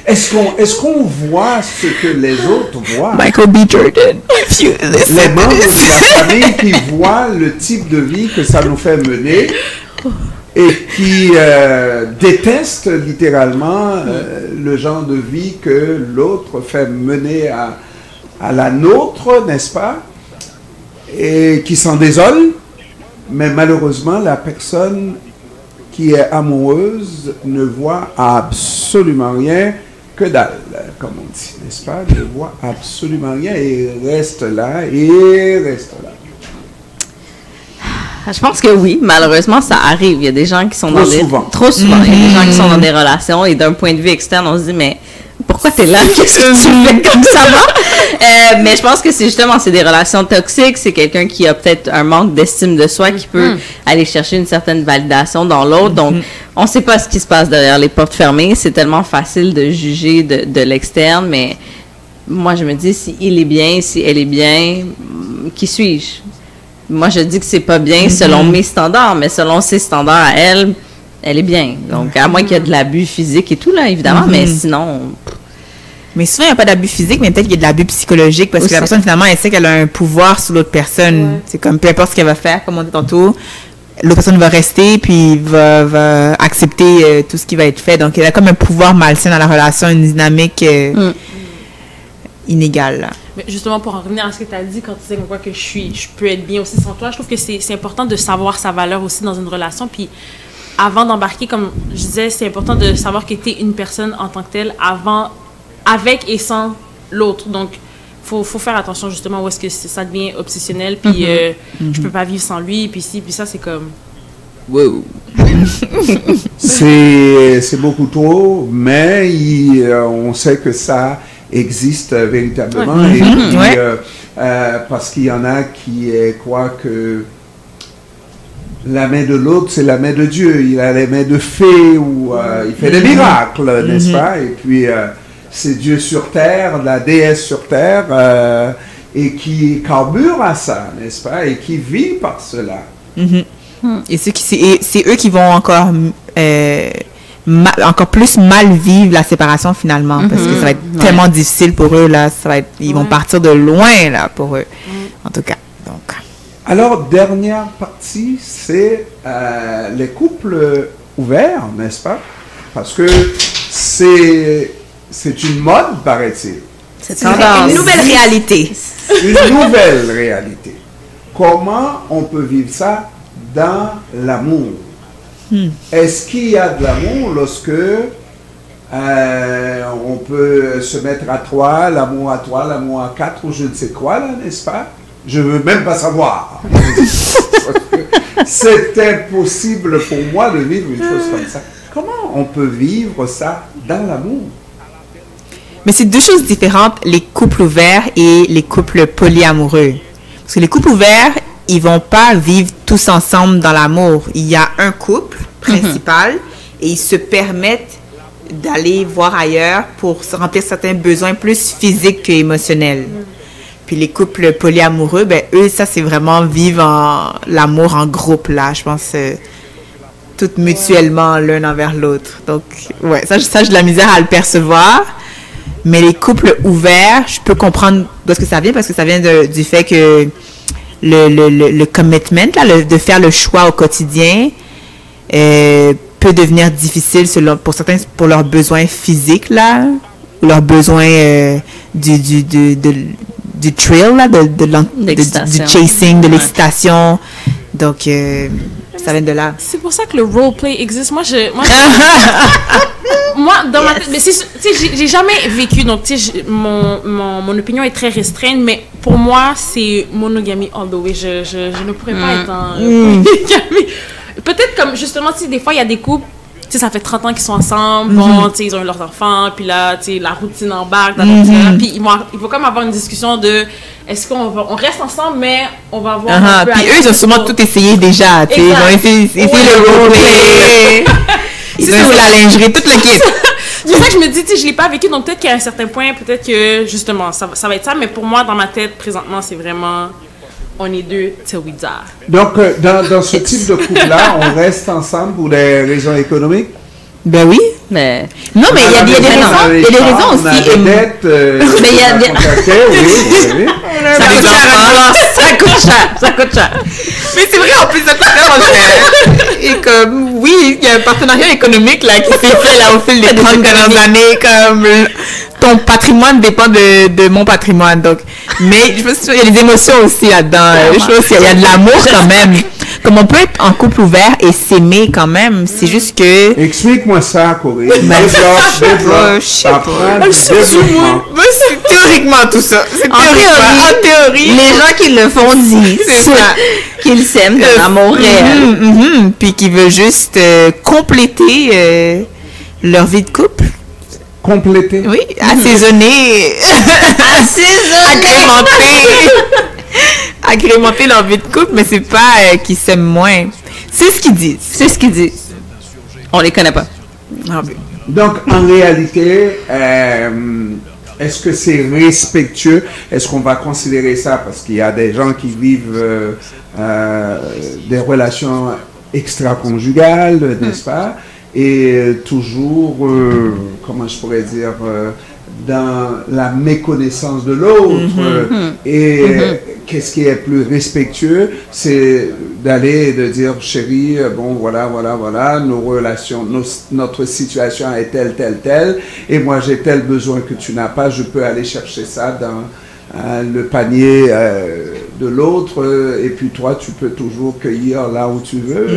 Est-ce qu'on voit ce que les autres voient? Michael B. Jordan. Les membres de la famille qui voient le type de vie que ça nous fait mener et qui détestent littéralement le genre de vie que l'autre fait mener à la nôtre, n'est-ce pas? Et qui s'en désolent, mais malheureusement, la personne qui est amoureuse ne voit absolument rien, que dalle, comme on dit, n'est-ce pas? Ne voit absolument rien et reste là, Je pense que oui, malheureusement, ça arrive. Il y a des gens qui sont Trop souvent. Trop souvent. Il y a des gens qui sont dans des relations et d'un point de vue externe, on se dit, mais pourquoi t'es là? Qu'est-ce que tu fais comme ça va? Mais je pense que c'est des relations toxiques. C'est quelqu'un qui a peut-être un manque d'estime de soi qui peut aller chercher une certaine validation dans l'autre. Donc, on ne sait pas ce qui se passe derrière les portes fermées. C'est tellement facile de juger de l'externe, mais moi, je me dis, si il est bien, si elle est bien, qui suis-je? Moi, je dis que c'est pas bien selon mes standards, mais selon ses standards à elle, elle est bien. Donc, à moins qu'il y ait de l'abus physique et tout, là, évidemment, mais sinon... Mais souvent, il n'y a pas d'abus physique, mais peut-être qu'il y a de l'abus psychologique, parce que la personne, finalement, elle sait qu'elle a un pouvoir sur l'autre personne. Ouais. C'est comme, peu importe ce qu'elle va faire, comme on dit tantôt, l'autre personne va rester, puis va accepter tout ce qui va être fait. Donc, elle a comme un pouvoir malsain dans la relation, une dynamique inégale, là. Mais justement, pour en revenir à ce que tu as dit, quand tu sais que je peux être bien aussi sans toi, je trouve que c'est important de savoir sa valeur aussi dans une relation. Puis avant d'embarquer, comme je disais, c'est important de savoir que tu es une personne en tant que telle avec et sans l'autre. Donc, faut faire attention justement où est-ce que ça devient obsessionnel. Puis je peux pas vivre sans lui. Puis ci, puis ça, c'est comme... Wow. C'est beaucoup trop, mais on sait que ça existe véritablement. Et puis, parce qu'il y en a qui croient que la main de l'autre, c'est la main de Dieu. Il a les mains de fée ou il fait des miracles, n'est-ce pas? Et puis, c'est Dieu sur terre, la déesse sur terre, et qui carbure à ça, n'est-ce pas? Et qui vit par cela. Et c'est eux qui vont encore plus mal vivre la séparation finalement, parce que ça va être tellement difficile pour eux, là. Ils vont partir de loin, là, pour eux. En tout cas, donc... Alors, dernière partie, c'est les couples ouverts, n'est-ce pas? Parce que c'est une mode, paraît-il. C'est une nouvelle réalité. Une nouvelle réalité. Comment on peut vivre ça dans l'amour? Est-ce qu'il y a de l'amour lorsque on peut se mettre à trois, l'amour à quatre, ou je ne sais quoi, là, n'est-ce pas? Je ne veux même pas savoir. C'est impossible pour moi de vivre une chose comme ça. Comment on peut vivre ça dans l'amour? Mais c'est deux choses différentes, les couples ouverts et les couples polyamoureux. Parce que les couples ouverts, ils vont pas vivre tous ensemble dans l'amour. Il y a un couple principal et ils se permettent d'aller voir ailleurs pour se remplir certains besoins plus physiques qu'émotionnels. Puis les couples polyamoureux, ben eux, ça c'est vraiment vivre l'amour en groupe là, je pense, tout mutuellement l'un envers l'autre. Donc ouais, ça j'ai de la misère à le percevoir. Mais les couples ouverts, je peux comprendre d'où est-ce que ça vient, parce que ça vient du fait que le commitment, là, de faire le choix au quotidien, peut devenir difficile pour certains, pour leurs besoins physiques, là, ou leurs besoins du thrill, là, du chasing, de l'excitation. Donc, ça vient de là. C'est pour ça que le roleplay existe. Moi, dans ma tête, mais tu sais, j'ai jamais vécu, donc tu sais, mon opinion est très restreinte, mais pour moi, c'est monogamie all the way. Je ne pourrais pas être en monogamie. Peut-être comme, justement, tu sais, des fois, il y a des couples, tu sais, ça fait 30 ans qu'ils sont ensemble, bon, tu sais, ils ont eu leurs enfants, puis là, tu sais, la routine embarque, puis il faut comme avoir une discussion de, est-ce qu'on reste ensemble, mais on va voir un peu. Puis eux, ils ont sûrement tout essayé déjà, tu sais, ils ont essayé le roleplay, ils ont essayé la lingerie, toute l'équipe. C'est pour ça que je me dis, tu sais, je l'ai pas vécu, donc peut-être qu'à un certain point, peut-être que, justement, ça va être ça, mais pour moi, dans ma tête, présentement, c'est vraiment, on est deux till we die. Donc, dans ce type de couple-là, on reste ensemble pour des raisons économiques? Ben oui. Mais non, mais il y a des raisons. Il y a des raisons aussi. On a des dettes. Mais il y a des. Oui. Ça coûte cher. Mais c'est vrai, en plus, ça coûte vraiment cher. Et comme, oui, il y a un partenariat économique là qui s'est fait là au fil des 30 dernières années. Comme ton patrimoine dépend de mon patrimoine. Donc, mais je pense qu'il y a des émotions aussi là-dedans. Je pense qu'il y a de l'amour quand même. Comme on peut être en couple ouvert et s'aimer quand même, c'est juste que... Explique-moi ça, Corinne. Je sais pas. Moi, c'est théoriquement tout ça. C'est en théorie. Les gens qui le font disent qu'ils s'aiment de l'amour réel. Puis qui veulent juste compléter leur vie de couple. Compléter? Oui, assaisonner. Agrémenter leur vie de couple, mais c'est pas qu'ils s'aiment moins. C'est ce qu'ils disent. On les connaît pas. Donc, en réalité, est-ce que c'est respectueux? Est-ce qu'on va considérer ça? Parce qu'il y a des gens qui vivent des relations extra-conjugales, n'est-ce pas? Et toujours, comment je pourrais dire, dans la méconnaissance de l'autre. Qu'est-ce qui est plus respectueux? C'est d'aller et de dire, chérie, bon, voilà, nos relations, notre situation est telle, et moi j'ai tel besoin que tu n'as pas, je peux aller chercher ça dans le panier de l'autre, et puis toi, tu peux toujours cueillir là où tu veux.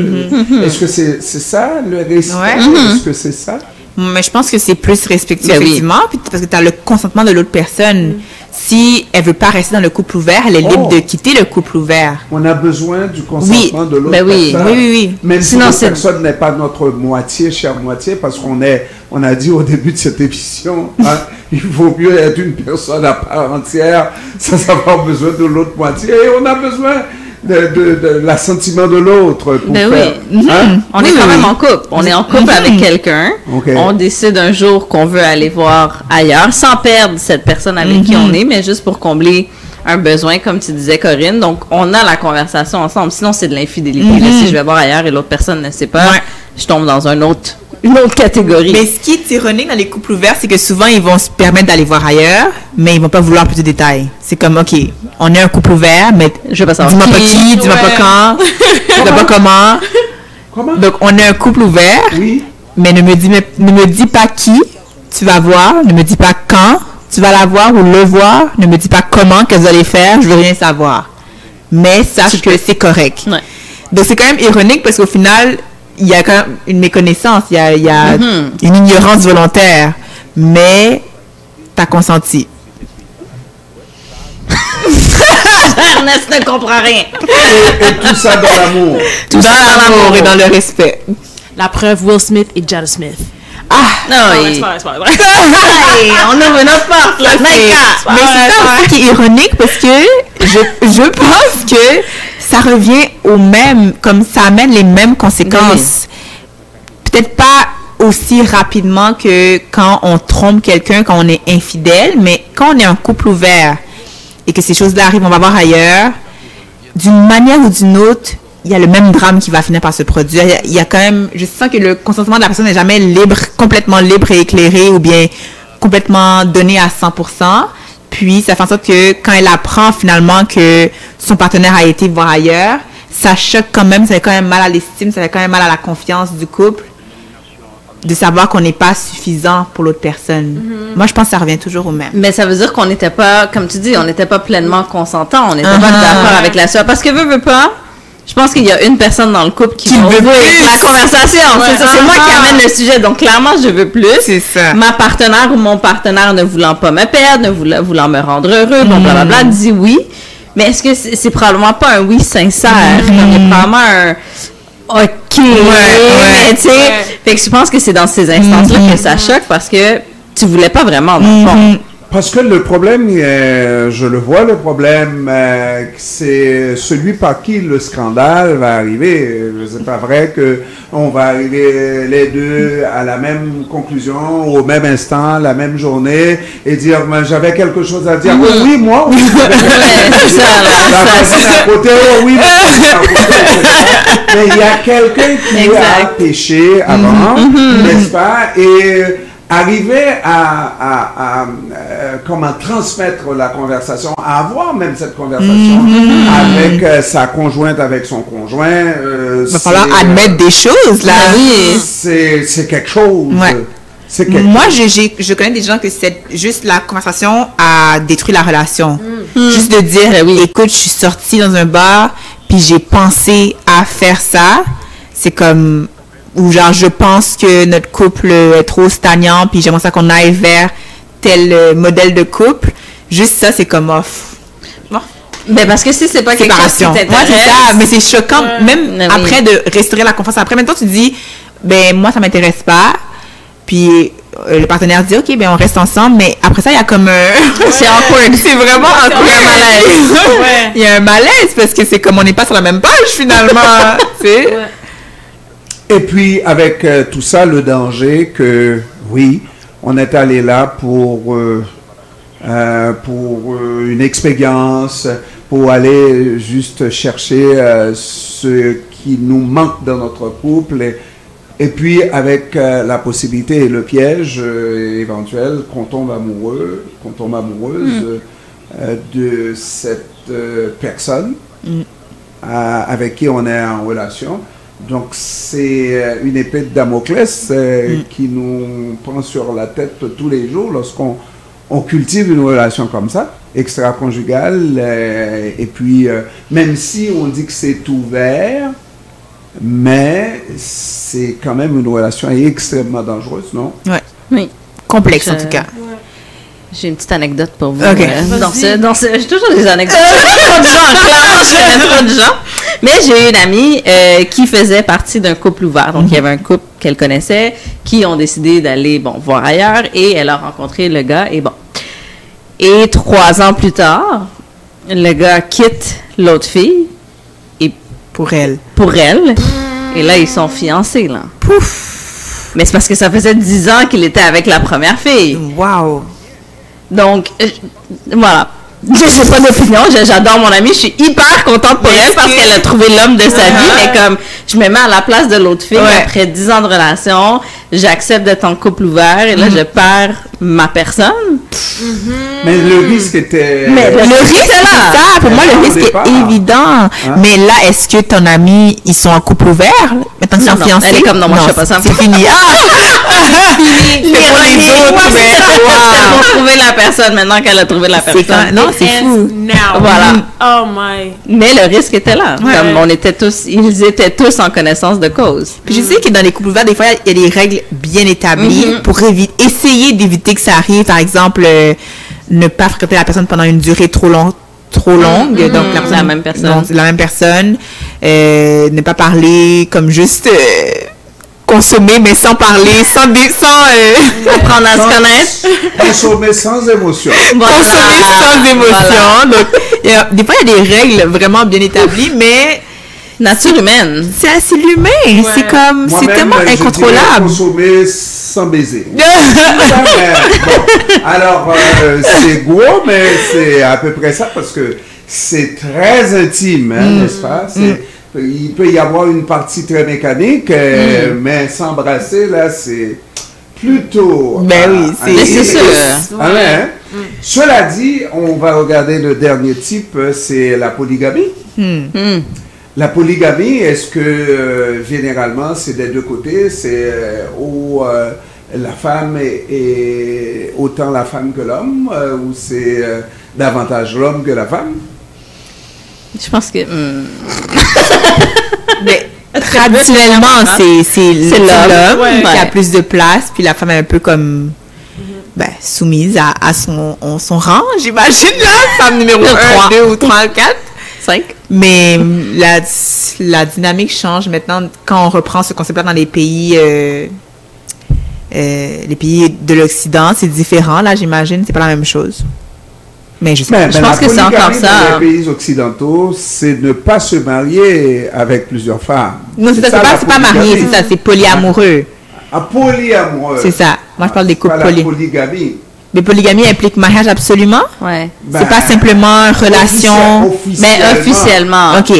Est-ce que c'est ça, le respect? Est-ce que c'est ça? Mais je pense que c'est plus respectueux, effectivement, puis parce que tu as le consentement de l'autre personne. Si elle veut pas rester dans le couple ouvert, elle est libre de quitter le couple ouvert. On a besoin du consentement de l'autre personne. Oui. Même si l'autre personne n'est pas notre moitié, chère moitié, parce qu'on a dit au début de cette émission, il vaut mieux être une personne à part entière sans avoir besoin de l'autre moitié. Et on a besoin de l'assentiment de l'autre pour faire. On est quand même en couple. On est en couple avec quelqu'un. On décide un jour qu'on veut aller voir ailleurs, sans perdre cette personne avec qui on est, mais juste pour combler un besoin, comme tu disais, Corinne. Donc, on a la conversation ensemble. Sinon, c'est de l'infidélité. Si je vais voir ailleurs et l'autre personne ne sait pas, je tombe dans un autre une autre catégorie. Mais ce qui est ironique dans les couples ouverts, c'est que souvent, ils vont se permettre d'aller voir ailleurs, mais ils vont pas vouloir plus de détails. C'est comme, OK, on est un couple ouvert, mais je veux pas savoir dis-moi pas qui, dis-moi pas quand, dis-moi pas comment. Comment? Donc, on est un couple ouvert, Oui. mais ne me dis pas qui tu vas voir, ne me dis pas quand tu vas la voir ou le voir, ne me dis pas comment, qu'est-ce que vous allez faire, je veux rien savoir. Mais sache que c'est correct. Ouais. Donc, c'est quand même ironique parce qu'au final, il y a quand même une méconnaissance, il y a une ignorance volontaire, mais t'as consenti. Ernest ne comprend rien. Et tout ça dans l'amour. Tout dans l'amour et dans le respect. La preuve, Will Smith et Jada Smith. Ah! Non, C'est pas vrai. Hey, on ouvre notre porte, là. Mais c'est ça aussi qui est ironique parce que je pense que ça revient au même, comme ça amène les mêmes conséquences. Peut-être pas aussi rapidement que quand on trompe quelqu'un, quand on est infidèle, mais quand on est un couple ouvert et que ces choses-là arrivent, on va voir ailleurs, d'une manière ou d'une autre, il y a le même drame qui va finir par se produire. Il y a quand même, je sens que le consentement de la personne n'est jamais libre, complètement libre et éclairé ou bien complètement donné à 100%. Puis, ça fait en sorte que quand elle apprend finalement que son partenaire a été voir ailleurs, ça choque quand même, ça fait quand même mal à l'estime, ça fait quand même mal à la confiance du couple de savoir qu'on n'est pas suffisant pour l'autre personne. Moi, je pense que ça revient toujours au même. Mais ça veut dire qu'on n'était pas, comme tu dis, on n'était pas pleinement consentant, on n'était pas d'accord avec la soeur. Parce que veut pas, je pense qu'il y a une personne dans le couple qui veut plus la conversation. C'est ça, c'est moi qui amène le sujet. Donc, clairement, je veux plus. C'est ça. Ma partenaire ou mon partenaire ne voulant pas me perdre, ne voulant me rendre heureux, bon, blablabla, dit oui. Mais est-ce que c'est probablement pas un oui sincère? Comme il y a probablement un OK. Mais tu sais, fait que je pense que c'est dans ces instances-là que ça choque parce que tu voulais pas vraiment, dans le fond. Parce que le problème, je le vois, le problème, c'est celui par qui le scandale va arriver. C'est pas vrai que on va arriver les deux à la même conclusion, au même instant, la même journée, et dire, j'avais quelque chose à dire. Oui, moi, oui. La personne à côté, oui, mais il y a quelqu'un qui a péché avant, n'est-ce pas? Et arriver à comment transmettre la conversation, à avoir même cette conversation avec sa conjointe, avec son conjoint. Il va falloir admettre des choses, là. C'est quelque chose. Ouais. C'est quelque Moi, chose. je connais des gens que c'est juste la conversation a détruit la relation. Juste de dire, écoute, je suis sortie dans un bar, puis j'ai pensé à faire ça. C'est comme... Ou genre, je pense que notre couple est trop stagnant, puis j'aimerais ça qu'on aille vers tel modèle de couple. Juste ça, c'est comme off. Ben parce que si c'est pas quelque chose qui t'intéresse... Moi, c'est ça, mais c'est choquant, même après de restaurer la confiance. Après, maintenant, tu dis, ben moi, ça m'intéresse pas. Puis le partenaire dit, OK, ben on reste ensemble, mais après ça, il y a comme un... c'est awkward. C'est vraiment awkward. Il y a un malaise. Il y a un malaise, parce que c'est comme on n'est pas sur la même page, finalement. Tu sais? Et puis, avec tout ça, le danger que, oui, on est allé là pour une expérience, pour aller juste chercher ce qui nous manque dans notre couple. Et puis, avec la possibilité et le piège éventuel qu'on tombe amoureux, qu'on tombe amoureuse de cette personne avec qui on est en relation. Donc, c'est une épée de Damoclès qui nous prend sur la tête tous les jours lorsqu'on cultive une relation comme ça, extra-conjugale. Et puis, même si on dit que c'est ouvert, mais c'est quand même une relation extrêmement dangereuse, non? Oui. Complexe, en tout cas. J'ai une petite anecdote pour vous. Okay. J'ai toujours des anecdotes. Je connais trop de gens. Mais j'ai eu une amie qui faisait partie d'un couple ouvert. Donc, il y avait un couple qu'elle connaissait qui ont décidé d'aller, voir ailleurs. Et elle a rencontré le gars. Et 3 ans plus tard, le gars quitte l'autre fille. Et pour elle. Et là, ils sont fiancés, là. Pouf! Mais c'est parce que ça faisait 10 ans qu'il était avec la première fille. Wow! Donc, voilà. Je n'ai pas d'opinion, j'adore mon amie, je suis hyper contente pour elle parce qu'elle a trouvé l'homme de sa vie, mais comme, je je me mets à la place de l'autre fille. Ouais. Après 10 ans de relation, j'accepte d'être en couple ouvert et là, je perds ma personne. Mais le risque était... Mais Le risque, c'est ça. Pour moi, le Au risque départ. est évident. Mais là, est-ce que ton ami, ils sont en couple ouvert? Maintenant qu'ils sont Non, fiancés? elle est comme, non, moi, je fais pas ça. C'est fini. C'est pour les autres, mais Wow. wow. Pour trouver la personne maintenant qu'elle a trouvé la C'est personne. quand- non, c'est Ends fou. Now. Voilà. Oh my. Mais le risque était là. Ouais. Comme ils étaient tous en connaissance de cause. Puis je sais que dans les couples ouverts, des fois, il y a des règles bien établies pour essayer d'éviter que ça arrive. Par exemple, ne pas fréquenter la personne pendant une durée trop longue. Donc, La même personne. Donc, la même personne. Ne pas parler comme juste consommer, mais sans parler, sans Apprendre à se connaître. Consommer sans émotion. Voilà. consommer sans émotion. Voilà. Donc, des fois, il y a des règles vraiment bien établies, mais Nature humaine. c'est l'humain. C'est comme, c'est Moi-même, tellement je dirais incontrôlable. consommer sans baiser. Bon, alors, c'est gros, mais c'est à peu près ça parce que c'est très intime, hein, n'est-ce pas? Il peut y avoir une partie très mécanique, mais s'embrasser, là, c'est plutôt... Ben oui, c'est sûr. Ah ouais, hein? Cela dit, on va regarder le dernier type, c'est la polygamie. La polygamie, est-ce que généralement c'est des deux côtés, c'est où la femme est autant la femme que l'homme, ou c'est davantage l'homme que la femme? Je pense que... Mais traditionnellement, c'est l'homme Ouais. qui a plus de place, puis la femme est un peu comme soumise à son rang, j'imagine, là. Femme numéro 1, 2 ou 3, 4. 5. Mais la dynamique change maintenant quand on reprend ce concept-là dans les pays de l'Occident. C'est différent, là, j'imagine. C'est pas la même chose. Mais je sais pas. Je pense que c'est encore ça. Dans les pays occidentaux, c'est ne pas se marier avec plusieurs femmes. Non, c'est ça, c'est pas marié, c'est ça, c'est polyamoureux. Polyamoureux. C'est ça. Moi, je parle des couples pas la polygamie. Mais polygamie implique mariage absolument? Ouais. C'est pas simplement relation. Mais officiellement. OK.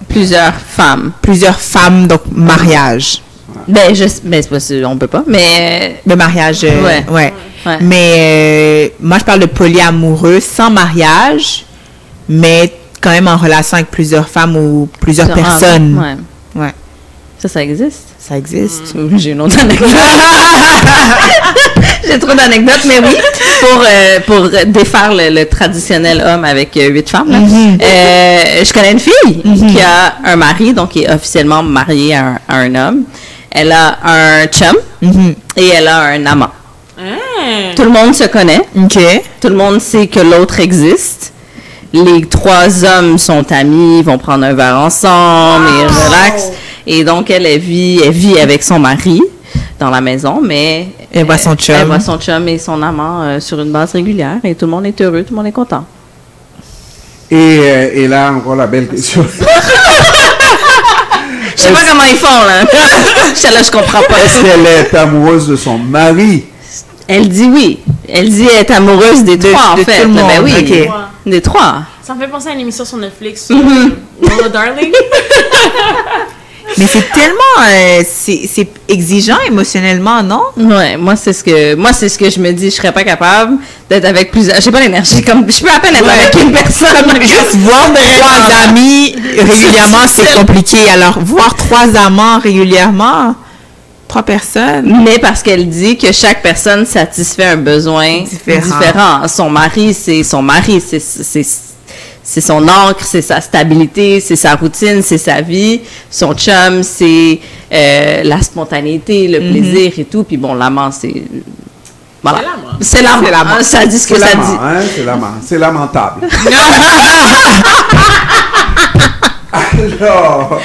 Plusieurs femmes. Plusieurs femmes, donc mariage. Ben, c'est pas sûr, on peut pas, mais... Le mariage, ouais. Mais moi, je parle de polyamoureux sans mariage, mais quand même en relation avec plusieurs femmes ou plusieurs personnes. Ouais. Ça existe? Ça existe. J'ai une autre anecdote. J'ai trop d'anecdotes, mais oui, pour défaire le traditionnel homme avec 8 femmes, là, je connais une fille qui a un mari, donc qui est officiellement mariée à un homme. Elle a un chum et elle a un amant. Tout le monde se connaît. OK. Tout le monde sait que l'autre existe. Les 3 hommes sont amis, vont prendre un verre ensemble et relaxent. Et donc, elle vit avec son mari dans la maison, mais... Elle voit son chum. Elle voit son chum et son amant sur une base régulière. Et tout le monde est heureux, tout le monde est content. Et là, encore la belle question. Je sais pas comment ils font, là. Là, je comprends pas. Est-ce qu'elle est amoureuse de son mari? Elle dit oui. Elle dit être amoureuse des 3, en fait. tout le monde. Ben oui, OK. des 3. Ça me fait penser à une émission sur Netflix, Lola Darling. Mais c'est tellement... c'est exigeant émotionnellement, non? Ouais, moi c'est ce que je me dis, je serais pas capable d'être avec plusieurs. J'ai pas l'énergie comme je peux à peine être avec une personne. Juste voir 3 amis régulièrement, c'est compliqué. Alors, voir 3 amants régulièrement, 3 personnes. Mais parce qu'elle dit que chaque personne satisfait un besoin différent. Son mari, c'est son mari, c'est son ancre, c'est sa stabilité, c'est sa routine, c'est sa vie. Son chum, c'est la spontanéité, le plaisir et tout. Puis bon, l'amant, c'est... Voilà. C'est l'amant. Ça dit ce que ça dit. Hein, c'est l'amant. C'est lamentable. Alors,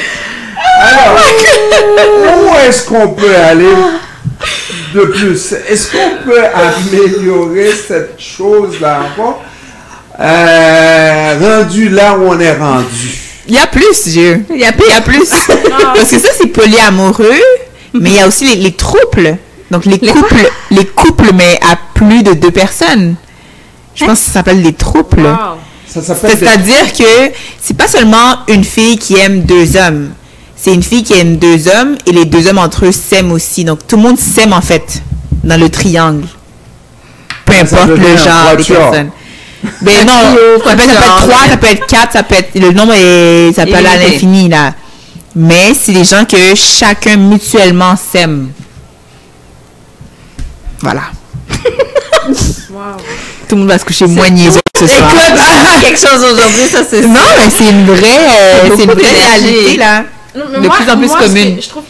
où est-ce qu'on peut aller de plus? Est-ce qu'on peut améliorer cette chose-là encore? Rendu là où on est rendu. Il y a plus, Dieu. Il y a plus. Parce que ça, c'est polyamoureux, mais il y a aussi les trouples. Donc, les couples, mais à plus de 2 personnes. Je pense que ça s'appelle des trouples. Wow. Ça s'appelle C'est-à-dire que c'est pas seulement une fille qui aime 2 hommes. c'est une fille qui aime 2 hommes et les 2 hommes entre eux s'aiment aussi. Donc, tout le monde s'aime, en fait, dans le triangle. Peu importe le genre des personnes. Ben non, ça peut être 3, ça peut être 4, ça peut être... Le nombre ça peut aller à l'infini, là. Mais c'est des gens que chacun mutuellement s'aime. Voilà. Wow. Tout le monde va se coucher moins niaiseux ce soir. Écoute, quelque chose aujourd'hui, ça c'est... Non, mais c'est une vraie réalité, là. Non, mais de plus en plus commune. Je trouve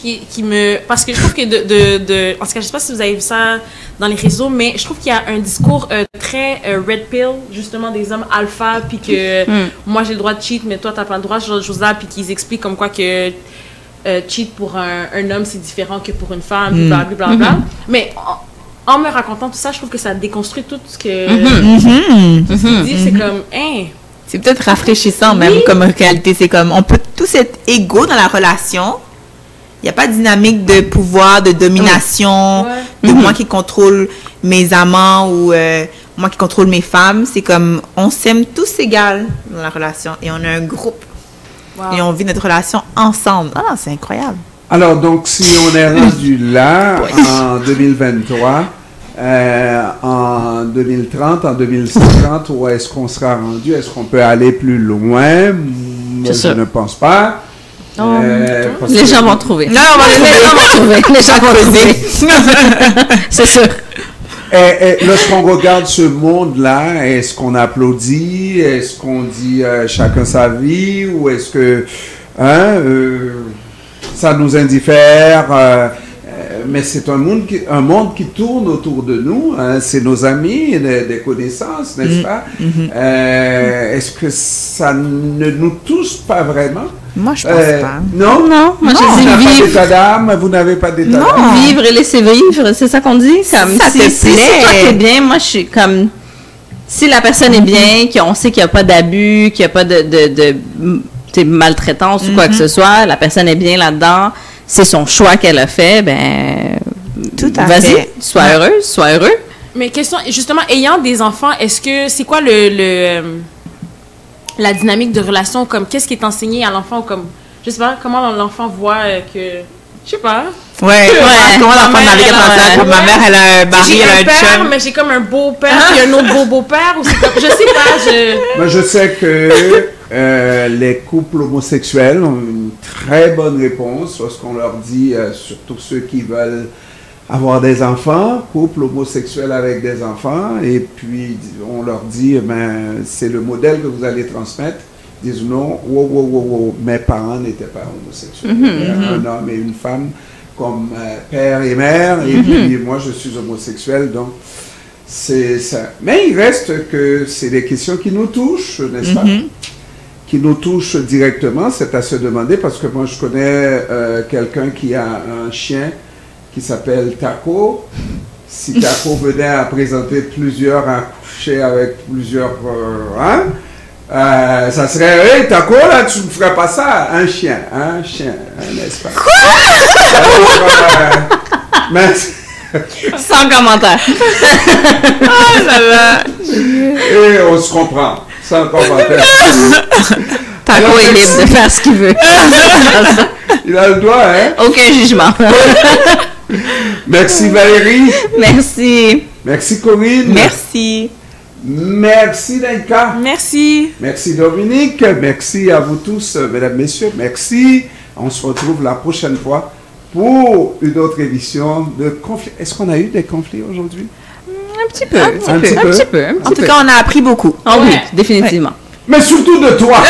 parce que je trouve que en tout cas, je sais pas si vous avez vu ça dans les réseaux, mais je trouve qu'il y a un discours très red pill, justement, des hommes alpha, puis que moi j'ai le droit de cheat, mais toi t'as pas le droit, ce genre de choses-là, puis qu'ils expliquent comme quoi que cheat pour un homme c'est différent que pour une femme, puis blablabla. Mais en me racontant tout ça, je trouve que ça déconstruit tout ce que tu dis, c'est comme, hein. C'est peut-être rafraîchissant même comme réalité. C'est comme, on peut tous être égaux dans la relation. Il n'y a pas de dynamique de pouvoir, de domination, de moi qui contrôle mes amants ou moi qui contrôle mes femmes. C'est comme, on s'aime tous égal dans la relation et on est un groupe. Wow. Et on vit notre relation ensemble. Ah, c'est incroyable. Alors, donc, si on est rendu là, en 2023, en 2030, en 2050, où est-ce qu'on sera rendu? Est-ce qu'on peut aller plus loin? Je ne pense pas. Les gens vont trouver. Non, les gens vont trouver. C'est sûr. Et lorsqu'on regarde ce monde-là, est-ce qu'on applaudit? Est-ce qu'on dit chacun sa vie? Ou est-ce que ça nous indiffère? Mais c'est un monde qui tourne autour de nous. Hein, c'est nos amis, des connaissances, n'est-ce pas? Est-ce que ça ne nous touche pas vraiment? Moi, je pense pas. Non? Non, moi, je dis vivre. Pas d'état d'âme, vous n'avez pas d'état d'âme. Vivre et laisser vivre, c'est ça qu'on dit? Comme, ça te plaît. Si toi, t'es bien, moi, je suis comme... Si la personne est bien, qu'on sait qu'il n'y a pas d'abus, qu'il n'y a pas de maltraitance ou quoi que ce soit, la personne est bien là-dedans, c'est son choix qu'elle a fait, ben... Tout à vas-y, fait. sois heureuse, sois heureux. Mais question, justement, ayant des enfants, c'est quoi la dynamique de relation, comme qu'est-ce qui est enseigné à l'enfant, ou comme, je sais pas, comment l'enfant voit que, je sais pas. Ouais. Comment l'enfant navigue à ça? Ma mère, elle a un mari, elle a un père, chum. mais j'ai comme un beau-père, puis un autre beau-père, ou c'est comme, je sais pas, Moi, je sais que les couples homosexuels ont une très bonne réponse lorsqu'on leur dit, surtout ceux qui veulent avoir des enfants, couple homosexuel avec des enfants, et puis on leur dit, c'est le modèle que vous allez transmettre. Ils disent non, wow, mes parents n'étaient pas homosexuels. Un homme et une femme comme père et mère, et puis moi je suis homosexuel, donc c'est ça. Mais il reste que c'est des questions qui nous touchent, n'est-ce pas? Qui nous touchent directement, c'est à se demander, parce que moi je connais quelqu'un qui a un chien qui s'appelle Taco. Si Taco venait à présenter à coucher avec plusieurs, ça serait, hey Taco, là, tu ne ferais pas ça, un chien, n'est-ce pas? Mais, sans commentaire. Oh là là. Et on se comprend, sans commentaire. Taco est libre de faire ce qu'il veut. Il a le droit, hein? Aucun jugement. Merci Valérie. Merci. Merci Corinne. Merci. Merci Naïka. Merci. Merci Dominique. Merci à vous tous, mesdames, messieurs. Merci. On se retrouve la prochaine fois pour une autre édition de conflits. Est-ce qu'on a eu des conflits aujourd'hui? Un petit peu. Un petit peu. En tout cas, on a appris beaucoup. Oh oui, définitivement. Mais surtout de toi.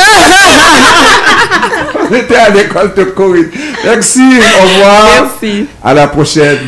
On était à l'école de Corinne. Merci. Au revoir. Merci. À la prochaine.